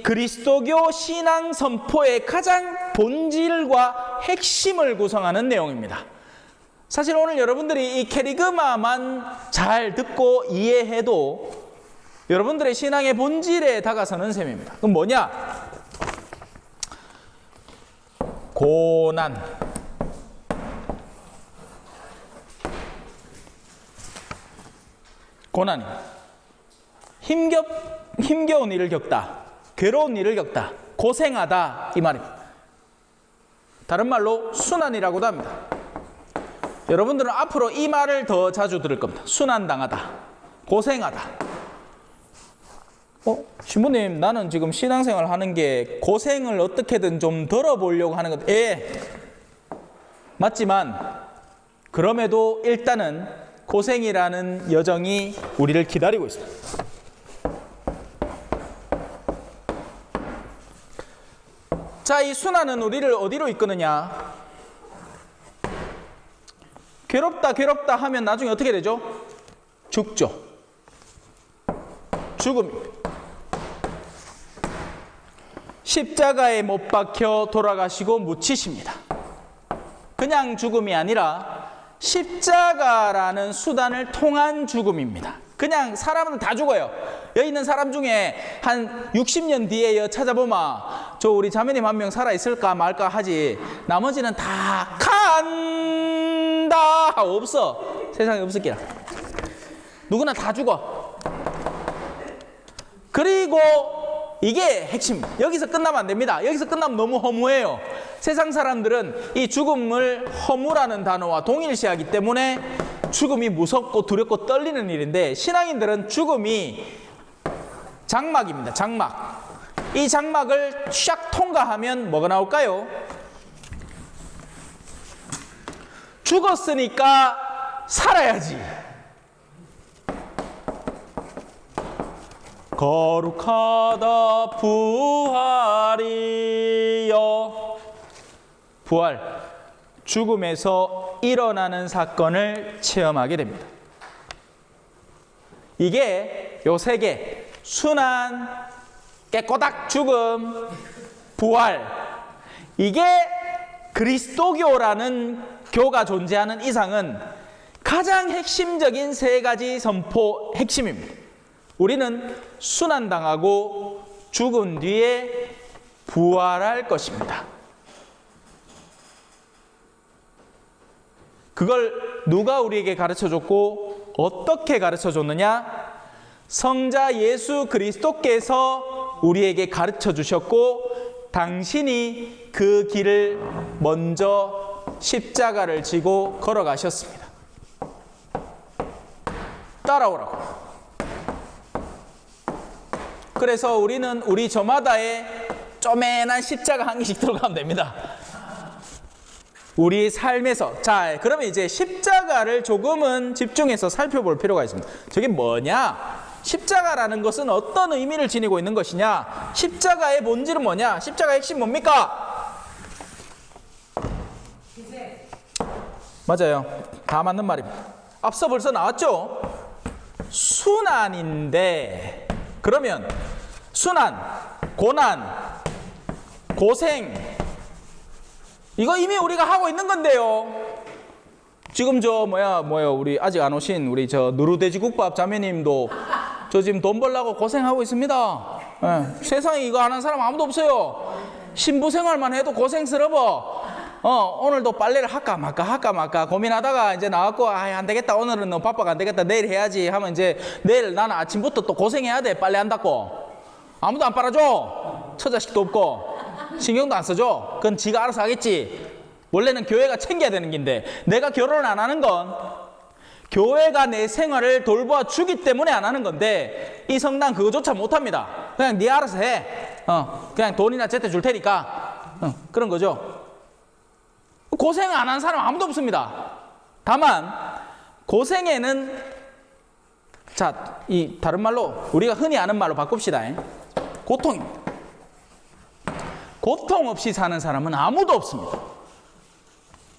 그리스도교 신앙 선포의 가장 본질과 핵심을 구성하는 내용입니다. 사실 오늘 여러분들이 이 케리그마만 잘 듣고 이해해도 여러분들의 신앙의 본질에 다가서는 셈입니다. 그럼 뭐냐? 고난. 고난이 힘겨운 일을 겪다, 괴로운 일을 겪다, 고생하다 이 말입니다. 다른 말로 순환이라고도 합니다. 여러분들은 앞으로 이 말을 더 자주 들을 겁니다. 순환당하다, 고생하다. 신부님, 나는 지금 신앙생활 하는 게 고생을 어떻게든 좀 덜어보려고 하는 것. 맞지만 그럼에도 일단은 고생이라는 여정이 우리를 기다리고 있습니다. 자, 이 순환은 우리를 어디로 이끄느냐? 괴롭다 하면 나중에 어떻게 되죠? 죽죠. 죽음입니다. 십자가에 못 박혀 돌아가시고 묻히십니다. 그냥 죽음이 아니라 십자가라는 수단을 통한 죽음입니다. 그냥 사람은 다 죽어요. 여기 있는 사람 중에 한 60년 뒤에 찾아보면 저 우리 자매님 한 명 살아있을까 말까 하지, 나머지는 다 간다 없어. 세상에 없을 게야. 누구나 다 죽어. 그리고 이게 핵심. 여기서 끝나면 안 됩니다. 여기서 끝나면 너무 허무해요. 세상 사람들은 이 죽음을 허무라는 단어와 동일시하기 때문에 죽음이 무섭고 두렵고 떨리는 일인데, 신앙인들은 죽음이 장막입니다. 장막. 이 장막을 샥 통과하면 뭐가 나올까요? 죽었으니까 살아야지. 거룩하다 부활이여. 부활, 죽음에서 일어나는 사건을 체험하게 됩니다. 이게 요 세 개, 순환, 깨꼬닥 죽음, 부활, 이게 그리스도교라는 교가 존재하는 이상은 가장 핵심적인 세 가지 선포 핵심입니다. 우리는 순환당하고 죽은 뒤에 부활할 것입니다. 그걸 누가 우리에게 가르쳐줬고 어떻게 가르쳐줬느냐? 성자 예수 그리스도께서 우리에게 가르쳐주셨고, 당신이 그 길을 먼저 십자가를 지고 걸어가셨습니다. 따라오라고. 그래서 우리는 우리 저마다에 쪼맨한 십자가 한 개씩 들어가면 됩니다. 우리 삶에서. 자, 그러면 이제 십자가를 조금은 집중해서 살펴볼 필요가 있습니다. 저게 뭐냐? 십자가라는 것은 어떤 의미를 지니고 있는 것이냐? 십자가의 본질은 뭐냐? 십자가의 핵심 뭡니까? 맞아요. 다 맞는 말입니다. 앞서 벌써 나왔죠? 순환인데, 그러면 순환, 고난, 고생, 이거 이미 우리가 하고 있는 건데요. 지금 우리 아직 안 오신 우리 저 누르돼지국밥 자매님도 저 지금 돈 벌려고 고생하고 있습니다. 세상에 이거 안 하는 사람 아무도 없어요. 신부 생활만 해도 고생스러워. 오늘도 빨래를 할까 말까 고민하다가 이제 나왔고, 안 되겠다, 오늘은 너무 바빠가 안 되겠다, 내일 해야지 하면 이제 내일 나는 아침부터 또 고생해야 돼. 빨래 한다고. 아무도 안 빨아줘. 처자식도 없고 신경도 안 써줘. 그건 지가 알아서 하겠지. 원래는 교회가 챙겨야 되는 긴데, 내가 결혼을 안 하는 건 교회가 내 생활을 돌봐 주기 때문에 안 하는 건데, 이 성당 그거조차 못합니다. 그냥 네 알아서 해. 그냥 돈이나 제때 줄 테니까. 그런 거죠. 고생 안 한 사람 아무도 없습니다. 다만 고생에는, 자, 이 다른 말로 우리가 흔히 아는 말로 바꿉시다. 고통입니다. 고통 없이 사는 사람은 아무도 없습니다.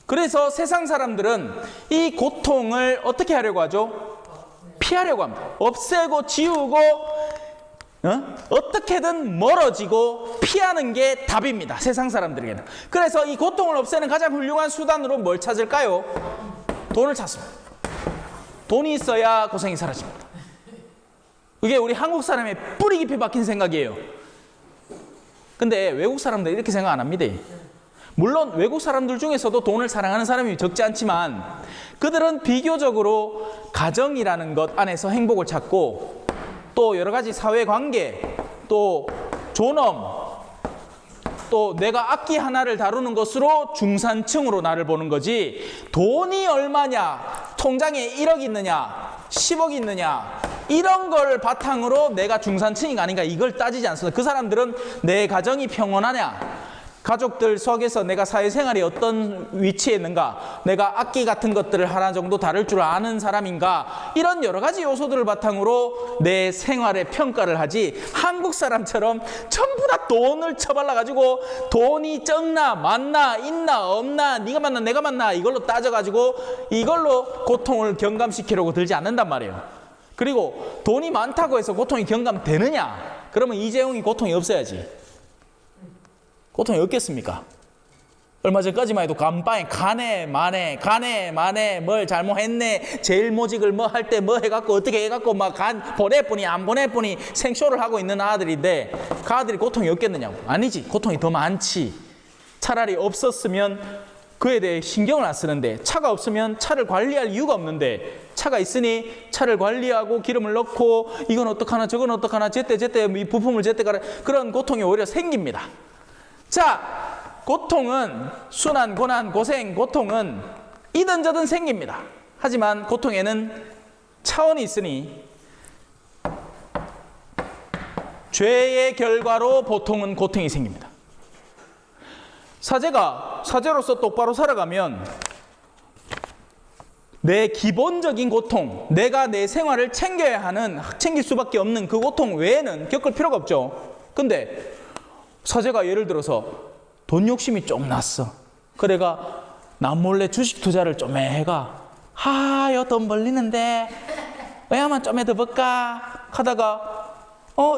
그래서 세상 사람들은 이 고통을 어떻게 하려고 하죠? 피하려고 합니다. 없애고 지우고 어떻게든 멀어지고 피하는 게 답입니다. 세상 사람들에게는. 그래서 이 고통을 없애는 가장 훌륭한 수단으로 뭘 찾을까요? 돈을 찾습니다. 돈이 있어야 고생이 사라집니다. 이게 우리 한국 사람의 뿌리 깊이 박힌 생각이에요. 근데 외국 사람들 이렇게 생각 안 합니다. 물론 외국 사람들 중에서도 돈을 사랑하는 사람이 적지 않지만 그들은 비교적으로 가정이라는 것 안에서 행복을 찾고 또 여러 가지 사회관계, 또 존엄, 또 내가 악기 하나를 다루는 것으로 중산층으로 나를 보는 거지, 돈이 얼마냐, 통장에 1억 있느냐 10억 있느냐 이런 걸 바탕으로 내가 중산층인가 아닌가 이걸 따지지 않습니다. 그 사람들은 내 가정이 평온하냐, 가족들 속에서 내가 사회생활이 어떤 위치에 있는가, 내가 악기 같은 것들을 하나 정도 다룰 줄 아는 사람인가, 이런 여러 가지 요소들을 바탕으로 내 생활의 평가를 하지, 한국 사람처럼 전부 다 돈을 쳐발라가지고 돈이 적나 많나 있나 없나 네가 많나 내가 많나 이걸로 따져가지고 이걸로 고통을 경감시키려고 들지 않는단 말이에요. 그리고 돈이 많다고 해서 고통이 경감되느냐? 그러면 이재용이 고통이 없어야지. 고통이 없겠습니까? 얼마 전까지만 해도 간방에 가네 마네 뭘 잘못했네, 제일모직을 뭐 할 때 뭐 해갖고 어떻게 해갖고 막 보내뿐이 안 보내뿐이 생쇼를 하고 있는 아들인데 그 아들이 고통이 없겠느냐고. 아니지, 고통이 더 많지. 차라리 없었으면 그에 대해 신경을 안 쓰는데, 차가 없으면 차를 관리할 이유가 없는데 차가 있으니 차를 관리하고 기름을 넣고 이건 어떡하나 저건 어떡하나 제때 이 부품을 제때 가라, 그런 고통이 오히려 생깁니다. 자, 고통은 순환, 고난, 고생, 고통은 이든 저든 생깁니다. 하지만 고통에는 차원이 있으니 죄의 결과로 보통은 고통이 생깁니다. 사제로서 똑바로 살아가면 내 기본적인 고통, 내가 내 생활을 챙길 수밖에 없는 그 고통 외에는 겪을 필요가 없죠. 근데 사제가 예를 들어서 돈 욕심이 좀 났어. 그래가 남몰래 주식 투자를 좀 해가, 요 돈 벌리는데 왜야만 좀 더 벌까 하다가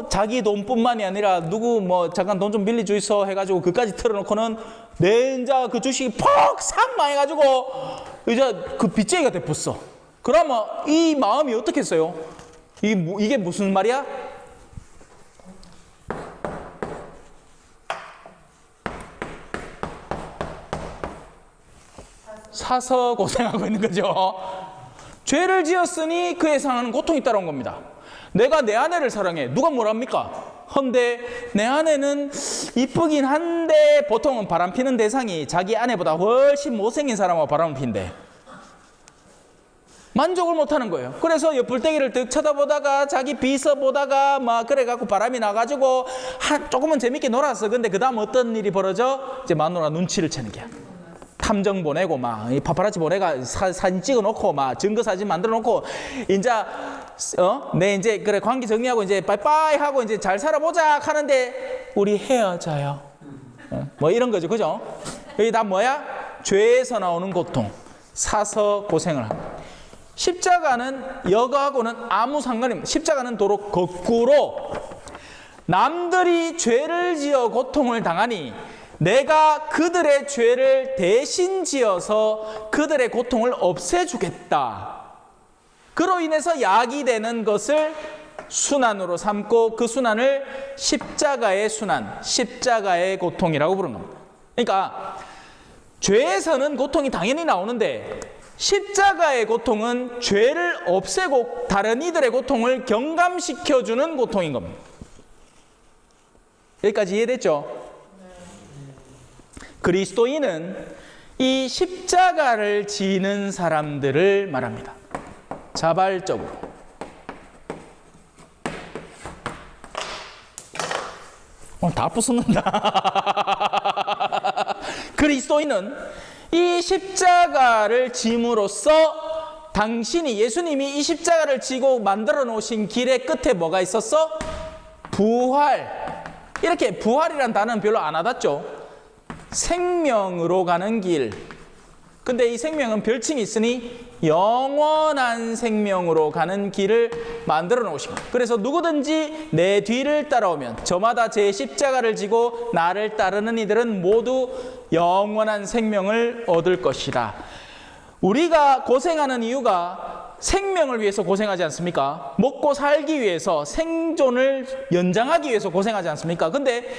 자기 돈뿐만이 아니라 누구 뭐 잠깐 돈 좀 빌려주이소 해가지고 그까지 틀어놓고는 내 인자 그 주식이 퍽싹 망해가지고 이제 그 빚쟁이가 됐었어. 그러면 이 마음이 어떻겠어요? 이게 무슨 말이야? 사서 고생하고 있는 거죠. 죄를 지었으니 그에 상하는 고통이 따라온 겁니다. 내가 내 아내를 사랑해. 누가 뭐랍니까? 헌데 내 아내는 이쁘긴 한데 보통은 바람피는 대상이 자기 아내보다 훨씬 못생긴 사람하고 바람을 핀대. 만족을 못하는 거예요. 그래서 옆불떼기를 득 쳐다보다가 자기 비서 보다가 막 그래갖고 바람이 나가지고 조금은 재밌게 놀았어. 근데 그 다음 어떤 일이 벌어져? 이제 마누라 눈치를 채는 게야. 탐정 보내고 막 파파라치 보내가 사진 찍어놓고 막 증거 사진 만들어놓고 내 이제 그래 관계 정리하고 이제 빠이빠이 하고 이제 잘 살아보자 하는데 우리 헤어져요. 뭐 이런 거죠, 그죠? 여기 다 뭐야? 죄에서 나오는 고통, 사서 고생을 합니다. 십자가는 여거하고는 아무 상관이 없습니다. 십자가는 도로 거꾸로 남들이 죄를 지어 고통을 당하니 내가 그들의 죄를 대신 지어서 그들의 고통을 없애주겠다. 그로 인해서 약이 되는 것을 순환으로 삼고 그 순환을 십자가의 순환, 십자가의 고통이라고 부르는 겁니다. 그러니까 죄에서는 고통이 당연히 나오는데 십자가의 고통은 죄를 없애고 다른 이들의 고통을 경감시켜주는 고통인 겁니다. 여기까지 이해됐죠? 그리스도인은 이 십자가를 지는 사람들을 말합니다. 자발적으로. 다 부수는다. 그리스도인은 이 십자가를 짐으로써 당신이, 예수님이 이 십자가를 지고 만들어 놓으신 길의 끝에 뭐가 있었어? 부활. 이렇게 부활이란 단어는 별로 안 와닿죠. 생명으로 가는 길. 근데 이 생명은 별칭이 있으니 영원한 생명으로 가는 길을 만들어 놓으신 거예요. 그래서 누구든지 내 뒤를 따라오면, 저마다 제 십자가를 지고 나를 따르는 이들은 모두 영원한 생명을 얻을 것이다. 우리가 고생하는 이유가 생명을 위해서 고생하지 않습니까? 먹고 살기 위해서, 생존을 연장하기 위해서 고생하지 않습니까? 근데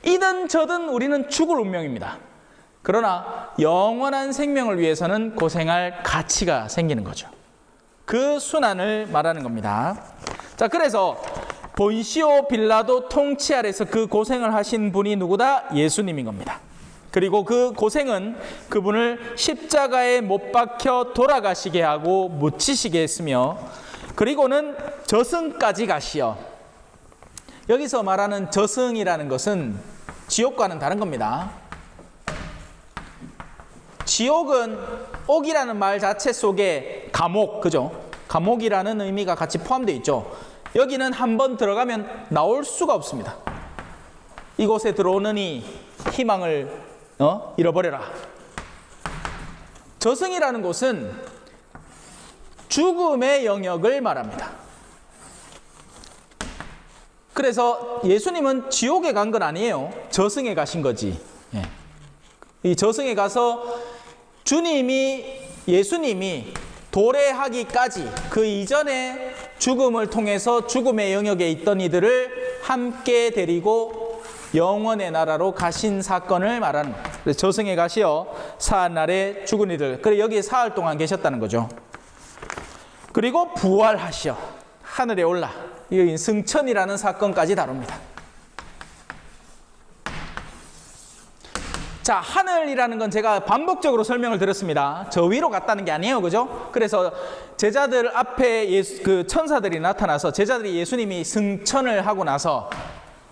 이든 저든 우리는 죽을 운명입니다. 그러나 영원한 생명을 위해서는 고생할 가치가 생기는 거죠. 그 순환을 말하는 겁니다. 자, 그래서 본시오 빌라도 통치 아래서 그 고생을 하신 분이 누구다? 예수님인 겁니다. 그리고 그 고생은 그분을 십자가에 못 박혀 돌아가시게 하고 묻히시게 했으며, 그리고는 저승까지 가시어. 여기서 말하는 저승이라는 것은 지옥과는 다른 겁니다. 지옥은 옥이라는 말 자체 속에 감옥, 그죠? 감옥이라는 의미가 같이 포함되어 있죠. 여기는 한번 들어가면 나올 수가 없습니다. 이곳에 들어오느니 희망을 잃어버려라. 저승이라는 곳은 죽음의 영역을 말합니다. 그래서 예수님은 지옥에 간 건 아니에요. 저승에 가신 거지. 이 저승에 가서 예수님이 도래하기까지 그 이전에 죽음을 통해서 죽음의 영역에 있던 이들을 함께 데리고 영원의 나라로 가신 사건을 말하는 거예요. 그래서 저승에 가시어 사흘날에 죽은 이들, 그래 여기에 사흘 동안 계셨다는 거죠. 그리고 부활하시어 하늘에 올라, 이 승천이라는 사건까지 다룹니다. 자, 하늘이라는 건 제가 반복적으로 설명을 드렸습니다. 저 위로 갔다는 게 아니에요, 그죠? 그래서 제자들 앞에 그 천사들이 나타나서 제자들이 예수님이 승천을 하고 나서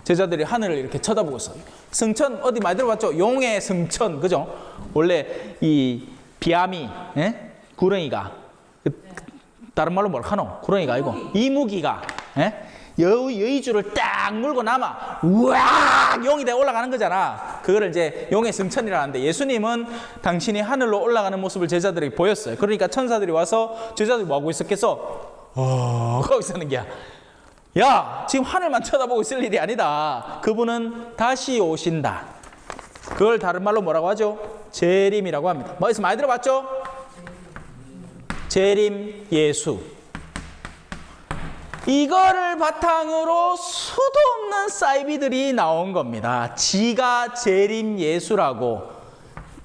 제자들이 하늘을 이렇게 쳐다보고 있어요. 승천 어디 많이 들어봤죠? 용의 승천, 그죠? 원래 이 비암이, 구렁이가, 다른 말로 뭘 하노? 구렁이가 아니고 이무기가, 여의주를 딱 물고 남아 우악 용이 돼 올라가는 거잖아. 그거를 이제 용의 승천이라 하는데, 예수님은 당신이 하늘로 올라가는 모습을 제자들에게 보였어요. 그러니까 천사들이 와서 제자들이 뭐하고 있었겠어? 하고 있었는 게야. 야, 지금 하늘만 쳐다보고 있을 일이 아니다. 그분은 다시 오신다. 그걸 다른 말로 뭐라고 하죠? 재림이라고 합니다. 어디서 많이 들어봤죠? 재림 예수. 이거를 바탕으로 수도 없는 사이비들이 나온 겁니다. 지가 재림 예수라고,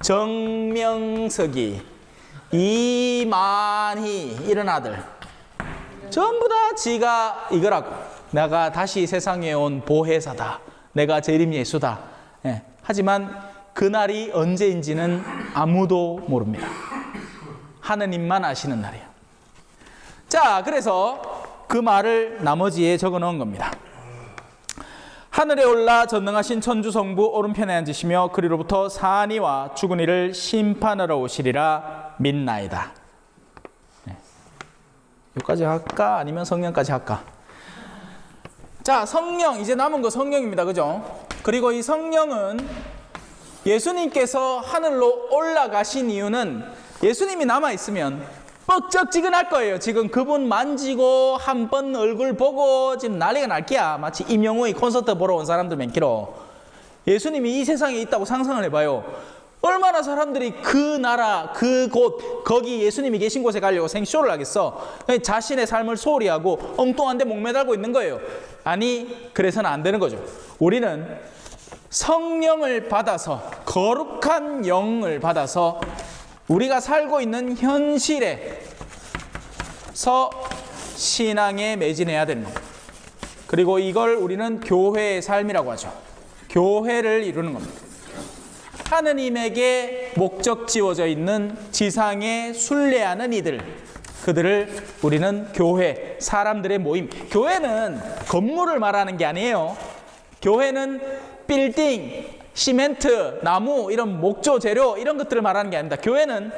정명석이, 이만희 이런 아들 전부 다 지가 이거라고, 내가 다시 세상에 온 보혜사다, 내가 재림 예수다. 하지만 그날이 언제인지는 아무도 모릅니다. 하느님만 아시는 날이에요. 자, 그래서 그 말을 나머지에 적어 놓은 겁니다. 하늘에 올라 전능하신 천주성부 오른편에 앉으시며 그리로부터 사한 이와 죽은 이를 심판하러 오시리라 믿나이다. 여기까지 할까? 아니면 성령까지 할까? 자, 성령, 이제 남은 거 성령입니다. 그죠? 그리고 이 성령은 예수님께서 하늘로 올라가신 이유는 예수님이 남아있으면 뻑적지근할 거예요. 지금 그분 만지고 한 번 얼굴 보고 지금 난리가 날 게야. 마치 임영웅이 콘서트 보러 온 사람들 많기로. 예수님이 이 세상에 있다고 상상을 해봐요. 얼마나 사람들이 그 나라, 그곳, 거기 예수님이 계신 곳에 가려고 생쇼를 하겠어. 자신의 삶을 소홀히 하고 엉뚱한 데 목매달고 있는 거예요. 아니, 그래서는 안 되는 거죠. 우리는 성령을 받아서, 거룩한 영을 받아서 우리가 살고 있는 현실에서 신앙에 매진해야 되는 겁니다. 그리고 이걸 우리는 교회의 삶이라고 하죠. 교회를 이루는 겁니다. 하느님에게 목적 지어져 있는 지상에 순례하는 이들, 그들을 우리는 교회, 사람들의 모임. 교회는 건물을 말하는 게 아니에요. 교회는 빌딩, 시멘트, 나무, 이런 목조 재료, 이런 것들을 말하는 게 아닙니다. 교회는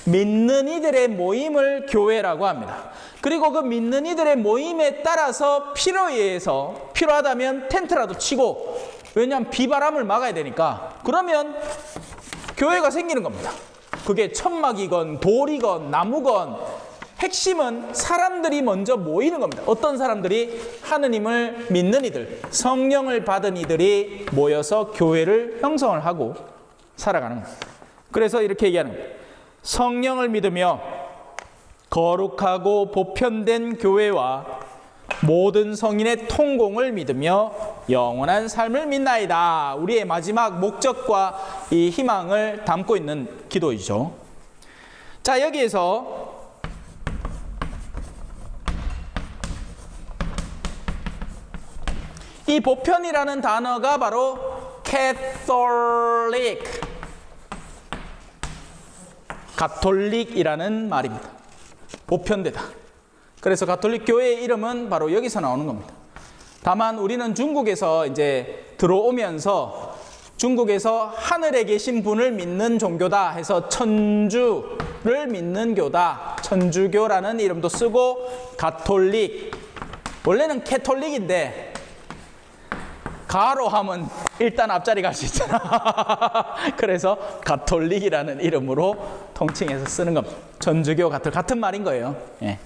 믿는 이들의 모임을 교회라고 합니다. 그리고 그 믿는 이들의 모임에 따라서 필요에 의해서 필요하다면 텐트라도 치고, 왜냐하면 비바람을 막아야 되니까, 그러면 교회가 생기는 겁니다. 그게 천막이건 돌이건 나무건, 핵심은 사람들이 먼저 모이는 겁니다. 어떤 사람들이? 하느님을 믿는 이들, 성령을 받은 이들이 모여서 교회를 형성을 하고 살아가는 겁니다. 그래서 이렇게 얘기하는 거예요. 성령을 믿으며 거룩하고 보편된 교회와 모든 성인의 통공을 믿으며 영원한 삶을 믿나이다. 우리의 마지막 목적과 이 희망을 담고 있는 기도이죠. 자, 여기에서 이 보편이라는 단어가 바로 Catholic, 가톨릭이라는 말입니다. 보편되다. 그래서 가톨릭 교회의 이름은 바로 여기서 나오는 겁니다. 다만 우리는 중국에서 이제 들어오면서 중국에서 하늘에 계신 분을 믿는 종교다 해서 천주를 믿는 교다, 천주교라는 이름도 쓰고 가톨릭, 원래는 캐톨릭인데 가로 하면 일단 앞자리 갈 수 있잖아. 그래서 가톨릭이라는 이름으로 통칭해서 쓰는 겁니다. 천주교, 같은 말인 거예요. 예.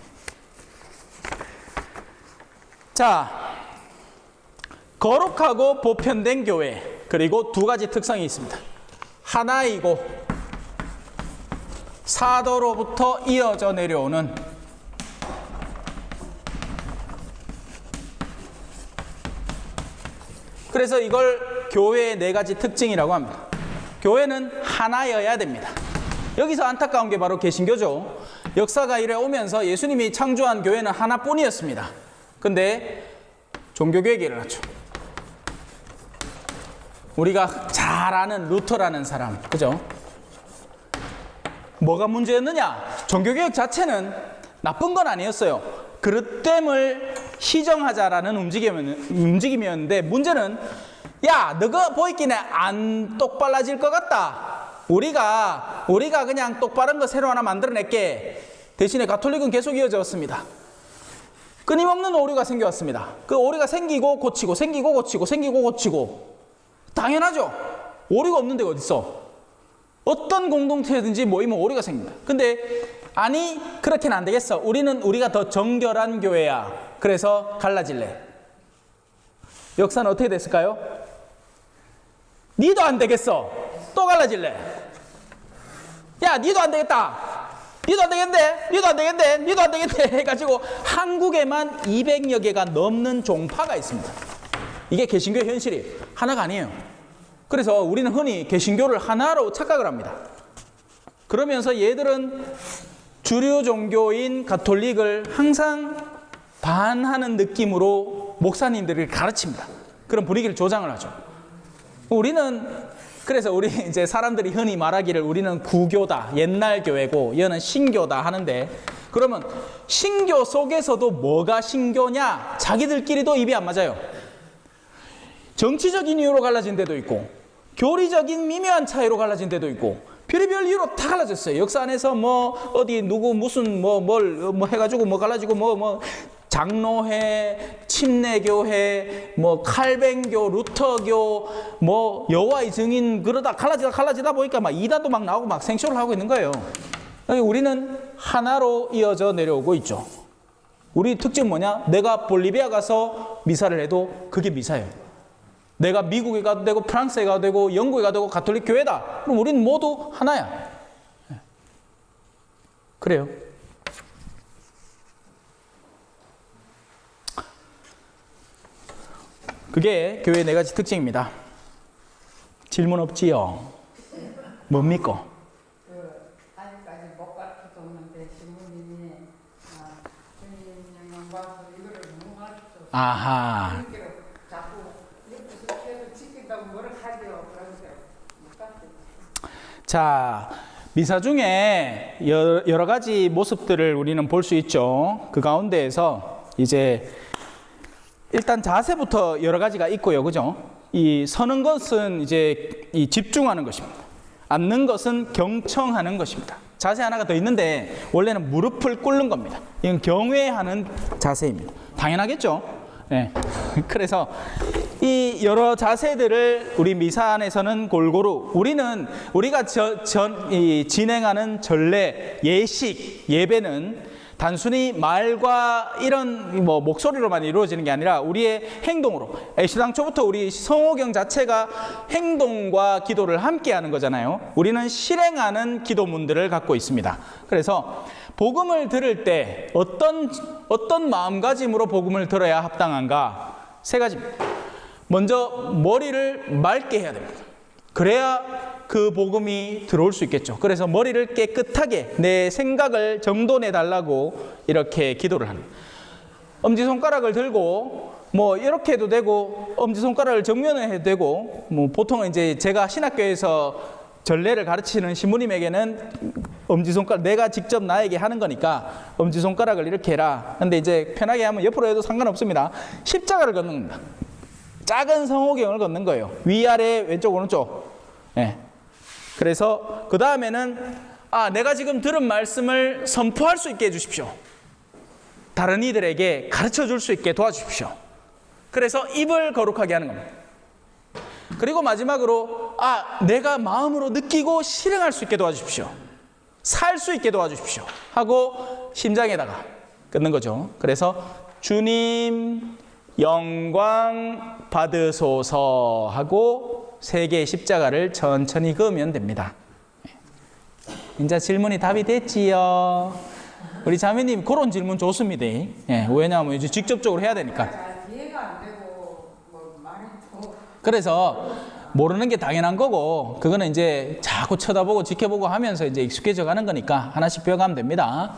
자, 거룩하고 보편된 교회, 그리고 두 가지 특성이 있습니다. 하나이고 사도로부터 이어져 내려오는, 그래서 이걸 교회의 네 가지 특징이라고 합니다. 교회는 하나여야 됩니다. 여기서 안타까운 게 바로 개신교죠. 역사가 이래 오면서 예수님이 창조한 교회는 하나뿐이었습니다. 근데 종교개혁이 일어났죠. 우리가 잘 아는 루터라는 사람, 그죠? 뭐가 문제였느냐? 종교개혁 자체는 나쁜 건 아니었어요. 그릇됨을 시정하자라는 움직임이었는데, 문제는 야, 너가 보이기에 안 똑발라질 것 같다. 우리가 그냥 똑바른 거 새로 하나 만들어낼게. 대신에 가톨릭은 계속 이어졌습니다. 끊임없는 오류가 생겨왔습니다. 그 오류가 생기고 고치고 생기고 고치고 생기고 고치고, 당연하죠. 오류가 없는 데가 어딨어. 어떤 공동체든지 모이면 오류가 생깁니다. 근데 아니, 그렇게는 안 되겠어. 우리가 더 정결한 교회야. 그래서 갈라질래. 역사는 어떻게 됐을까요? 니도 안 되겠어. 또 갈라질래. 야, 니도 안 되겠다. 니도 안 되겠네. 니도 안 되겠네. 니도 안 되겠네. 해가지고 한국에만 200여 개가 넘는 종파가 있습니다. 이게 개신교의 현실이에요. 하나가 아니에요. 그래서 우리는 흔히 개신교를 하나로 착각을 합니다. 그러면서 얘들은 주류 종교인 가톨릭을 항상 반하는 느낌으로 목사님들을 가르칩니다. 그런 분위기를 조장을 하죠. 그래서 우리 이제 사람들이 흔히 말하기를 우리는 구교다, 옛날 교회고 얘는 신교다 하는데, 그러면 신교 속에서도 뭐가 신교냐? 자기들끼리도 입이 안 맞아요. 정치적인 이유로 갈라진 데도 있고, 교리적인 미묘한 차이로 갈라진 데도 있고, 별의별 이유로 다 갈라졌어요. 역사 안에서 뭐 어디 누구 무슨 뭘 해가지고 뭐 갈라지고 장로회, 침례교회, 칼뱅교, 루터교, 여호와의 증인, 그러다 갈라지다 보니까 막 이단도 막 나오고 막 생쇼를 하고 있는 거예요. 우리는 하나로 이어져 내려오고 있죠. 우리 특징은 뭐냐? 내가 볼리비아 가서 미사를 해도 그게 미사예요. 내가 미국에 가도 되고 프랑스에 가도 되고 영국에 가도 되고 가톨릭 교회다. 그럼 우리는 모두 하나야. 그래요. 그게 교회의 네 가지 특징입니다. 질문 없지요? 뭡니까? 아직까지 못 가르쳐줬는데 신부님이 주님님 와서 이거를 못 가르쳐. 아하. 자꾸 옆에서 계속 지킨다고 뭐를 하죠. 그러면서 못 가르쳐. 자, 미사 중에 여러 가지 모습들을 우리는 볼 수 있죠. 그 가운데에서 이제 일단 자세부터 여러 가지가 있고요. 그죠? 이 서는 것은 이제 이 집중하는 것입니다. 앉는 것은 경청하는 것입니다. 자세 하나가 더 있는데 원래는 무릎을 꿇는 겁니다. 이건 경외하는 자세입니다. 당연하겠죠? 네. 그래서 이 여러 자세들을 우리 미사 안에서는 골고루 우리가 진행하는 전례, 예식, 예배는 단순히 말과 이런 뭐 목소리로만 이루어지는 게 아니라 우리의 행동으로, 애시당초부터 우리 성호경 자체가 행동과 기도를 함께 하는 거잖아요. 우리는 실행하는 기도문들을 갖고 있습니다. 그래서 복음을 들을 때 어떤 마음가짐으로 복음을 들어야 합당한가? 세 가지입니다. 먼저 머리를 맑게 해야 됩니다. 그래야 그 복음이 들어올 수 있겠죠. 그래서 머리를 깨끗하게 내 생각을 정돈해 달라고 이렇게 기도를 합니다. 엄지손가락을 들고 뭐 이렇게 해도 되고, 엄지손가락을 정면에 해도 되고, 뭐 보통은 이제 제가 신학교에서 전례를 가르치는 신부님에게는 엄지손가락, 내가 직접 나에게 하는 거니까 엄지손가락을 이렇게 해라. 근데 이제 편하게 하면 옆으로 해도 상관없습니다. 십자가를 걷는 겁니다. 작은 성호경을 걷는 거예요. 위아래 왼쪽 오른쪽. 예. 그래서 그 다음에는 내가 지금 들은 말씀을 선포할 수 있게 해주십시오. 다른 이들에게 가르쳐 줄 수 있게 도와주십시오. 그래서 입을 거룩하게 하는 겁니다. 그리고 마지막으로 내가 마음으로 느끼고 실행할 수 있게 도와주십시오. 살 수 있게 도와주십시오 하고 심장에다가 끊는 거죠. 그래서 주님 영광 받으소서 하고 3개의 십자가를 천천히 그으면 됩니다. 이제 질문이 답이 됐지요. 우리 자매님 그런 질문 좋습니다. 예, 왜냐하면 이제 직접적으로 해야 되니까. 이해가 안 되고 뭐 말해도 그래서 모르는 게 당연한 거고, 그거는 이제 자꾸 쳐다보고 지켜보고 하면서 이제 익숙해져 가는 거니까 하나씩 배워가면 됩니다.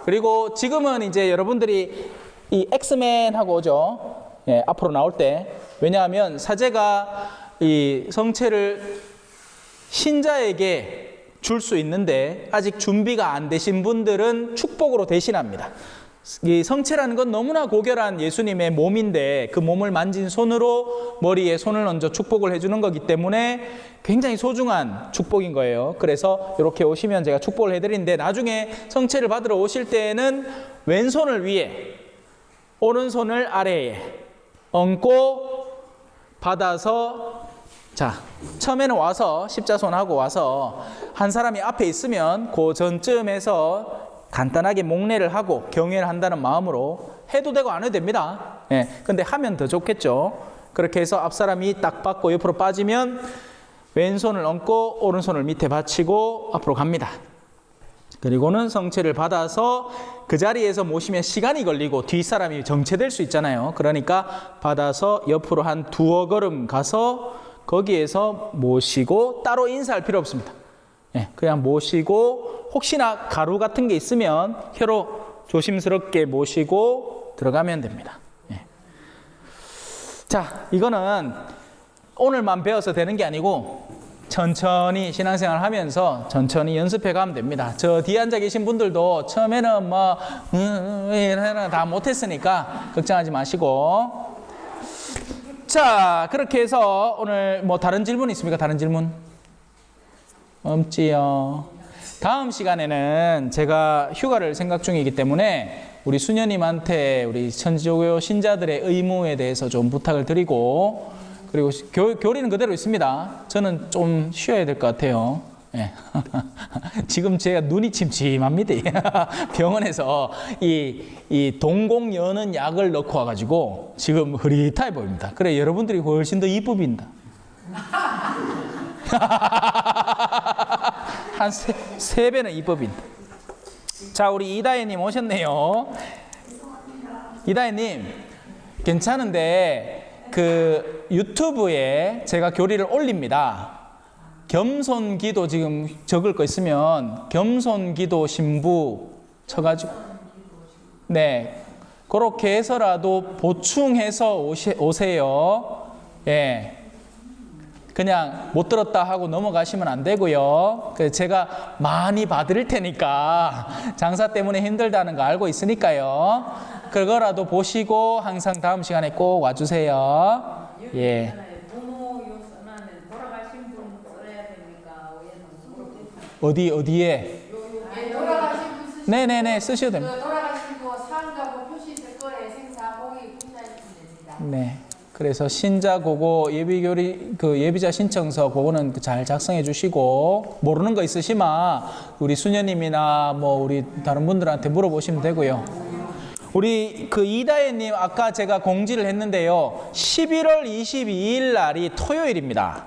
그리고 지금은 이제 여러분들이 이 엑스맨하고 오죠. 예, 앞으로 나올 때. 왜냐하면 사제가 이 성체를 신자에게 줄 수 있는데 아직 준비가 안 되신 분들은 축복으로 대신합니다. 이 성체라는 건 너무나 고결한 예수님의 몸인데 그 몸을 만진 손으로 머리에 손을 얹어 축복을 해주는 거기 때문에 굉장히 소중한 축복인 거예요. 그래서 이렇게 오시면 제가 축복을 해드리는데, 나중에 성체를 받으러 오실 때에는 왼손을 위에, 오른손을 아래에 얹고 받아서, 자, 처음에는 와서 십자손하고 와서 한 사람이 앞에 있으면 그 전쯤에서 간단하게 목례를 하고 경외를 한다는 마음으로 해도 되고 안 해도 됩니다. 예, 근데 하면 더 좋겠죠. 그렇게 해서 앞 사람이 딱 받고 옆으로 빠지면 왼손을 얹고 오른손을 밑에 받치고 앞으로 갑니다. 그리고는 성체를 받아서 그 자리에서 모시면 시간이 걸리고 뒷사람이 정체될 수 있잖아요. 그러니까 받아서 옆으로 한 2어 걸음 가서 거기에서 모시고, 따로 인사할 필요 없습니다. 예, 그냥 모시고 혹시나 가루 같은 게 있으면 혀로 조심스럽게 모시고 들어가면 됩니다. 예. 자, 이거는 오늘만 배워서 되는 게 아니고 천천히 신앙생활 하면서 천천히 연습해 가면 됩니다. 저 뒤에 앉아 계신 분들도 처음에는 뭐 다 못했으니까 걱정하지 마시고. 자, 그렇게 해서 오늘 뭐 다른 질문 있습니까? 다른 질문? 없지요. 다음 시간에는 제가 휴가를 생각 중이기 때문에 우리 수녀님한테 우리 천지조교 신자들의 의무에 대해서 좀 부탁을 드리고, 그리고 교리는 그대로 있습니다. 저는 좀 쉬어야 될 것 같아요. 예. 지금 제가 눈이 침침합니다. 병원에서 이 동공 여는 약을 넣고 와가지고 지금 흐릿해 보입니다. 그래, 여러분들이 훨씬 더 이뻐 보인다. 한 세 배는 이뻐 보인다. 자, 우리 이다혜님 오셨네요. 이다혜님, 괜찮은데 그 유튜브에 제가 교리를 올립니다. 겸손기도 지금 적을 거 있으면 겸손기도 신부 쳐가지고, 네, 그렇게 해서라도 보충해서 오세요. 예, 그냥 못 들었다 하고 넘어가시면 안 되고요. 제가 많이 봐드릴 테니까 장사 때문에 힘들다는 거 알고 있으니까요. 그거라도 보시고 항상 다음 시간에 꼭 와주세요. 예. 어디에? 돌아가신 분 쓰시고, 네네네, 쓰셔도 됩니다. 돌아가신 분 사항하고 표시될 거에 생사 거기 분자해주면 됩니다. 네. 그래서 신자 그거 예비교리 그 예비자 신청서 그거는 잘 작성해 주시고 모르는 거 있으시면 우리 수녀님이나 뭐 우리 다른 분들한테 물어보시면 되고요. 우리 그 이다혜님 아까 제가 공지를 했는데요. 11월 22일 날이 토요일입니다.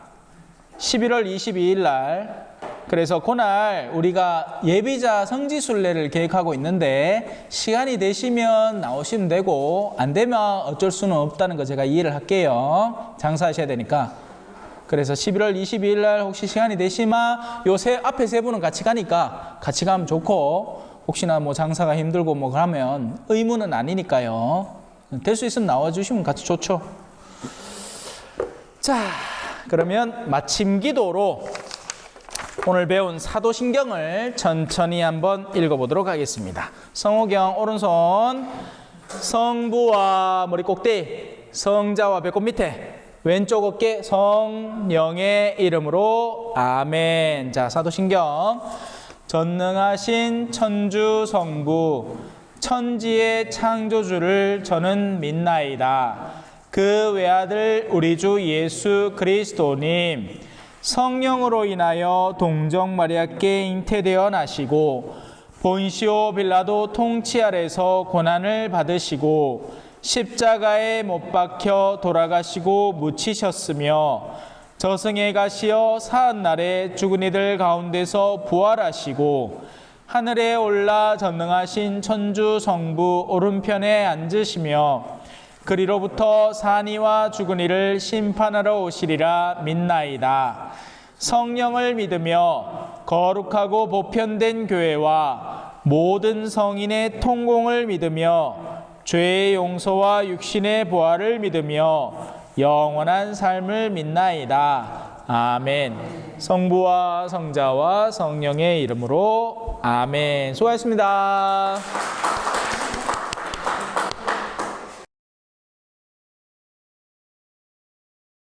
11월 22일 날. 그래서 그날 우리가 예비자 성지순례를 계획하고 있는데 시간이 되시면 나오시면 되고 안 되면 어쩔 수는 없다는 거 제가 이해를 할게요. 장사하셔야 되니까. 그래서 11월 22일 날 혹시 시간이 되시면 요 앞에 세 분은 같이 가니까 같이 가면 좋고 혹시나 뭐 장사가 힘들고 뭐 그러면 의무는 아니니까요. 될 수 있으면 나와주시면 같이 좋죠. 자, 그러면 마침 기도로 오늘 배운 사도신경을 천천히 한번 읽어보도록 하겠습니다. 성호경 오른손, 성부와 머리 꼭대기, 성자와 배꼽 밑에, 왼쪽 어깨 성령의 이름으로 아멘. 자, 사도신경. 전능하신 천주 성부 천지의 창조주를 저는 믿나이다. 그 외아들 우리 주 예수 그리스도님 성령으로 인하여 동정 마리아께 잉태되어 나시고 본시오 빌라도 통치 아래서 고난을 받으시고 십자가에 못 박혀 돌아가시고 묻히셨으며 저승에 가시어 사한날에 죽은 이들 가운데서 부활하시고 하늘에 올라 전능하신 천주 성부 오른편에 앉으시며 그리로부터 산이와 죽은 이를 심판하러 오시리라 믿나이다. 성령을 믿으며 거룩하고 보편된 교회와 모든 성인의 통공을 믿으며 죄의 용서와 육신의 부활을 믿으며 영원한 삶을 믿나이다. 아멘. 성부와 성자와 성령의 이름으로 아멘. 수고하셨습니다.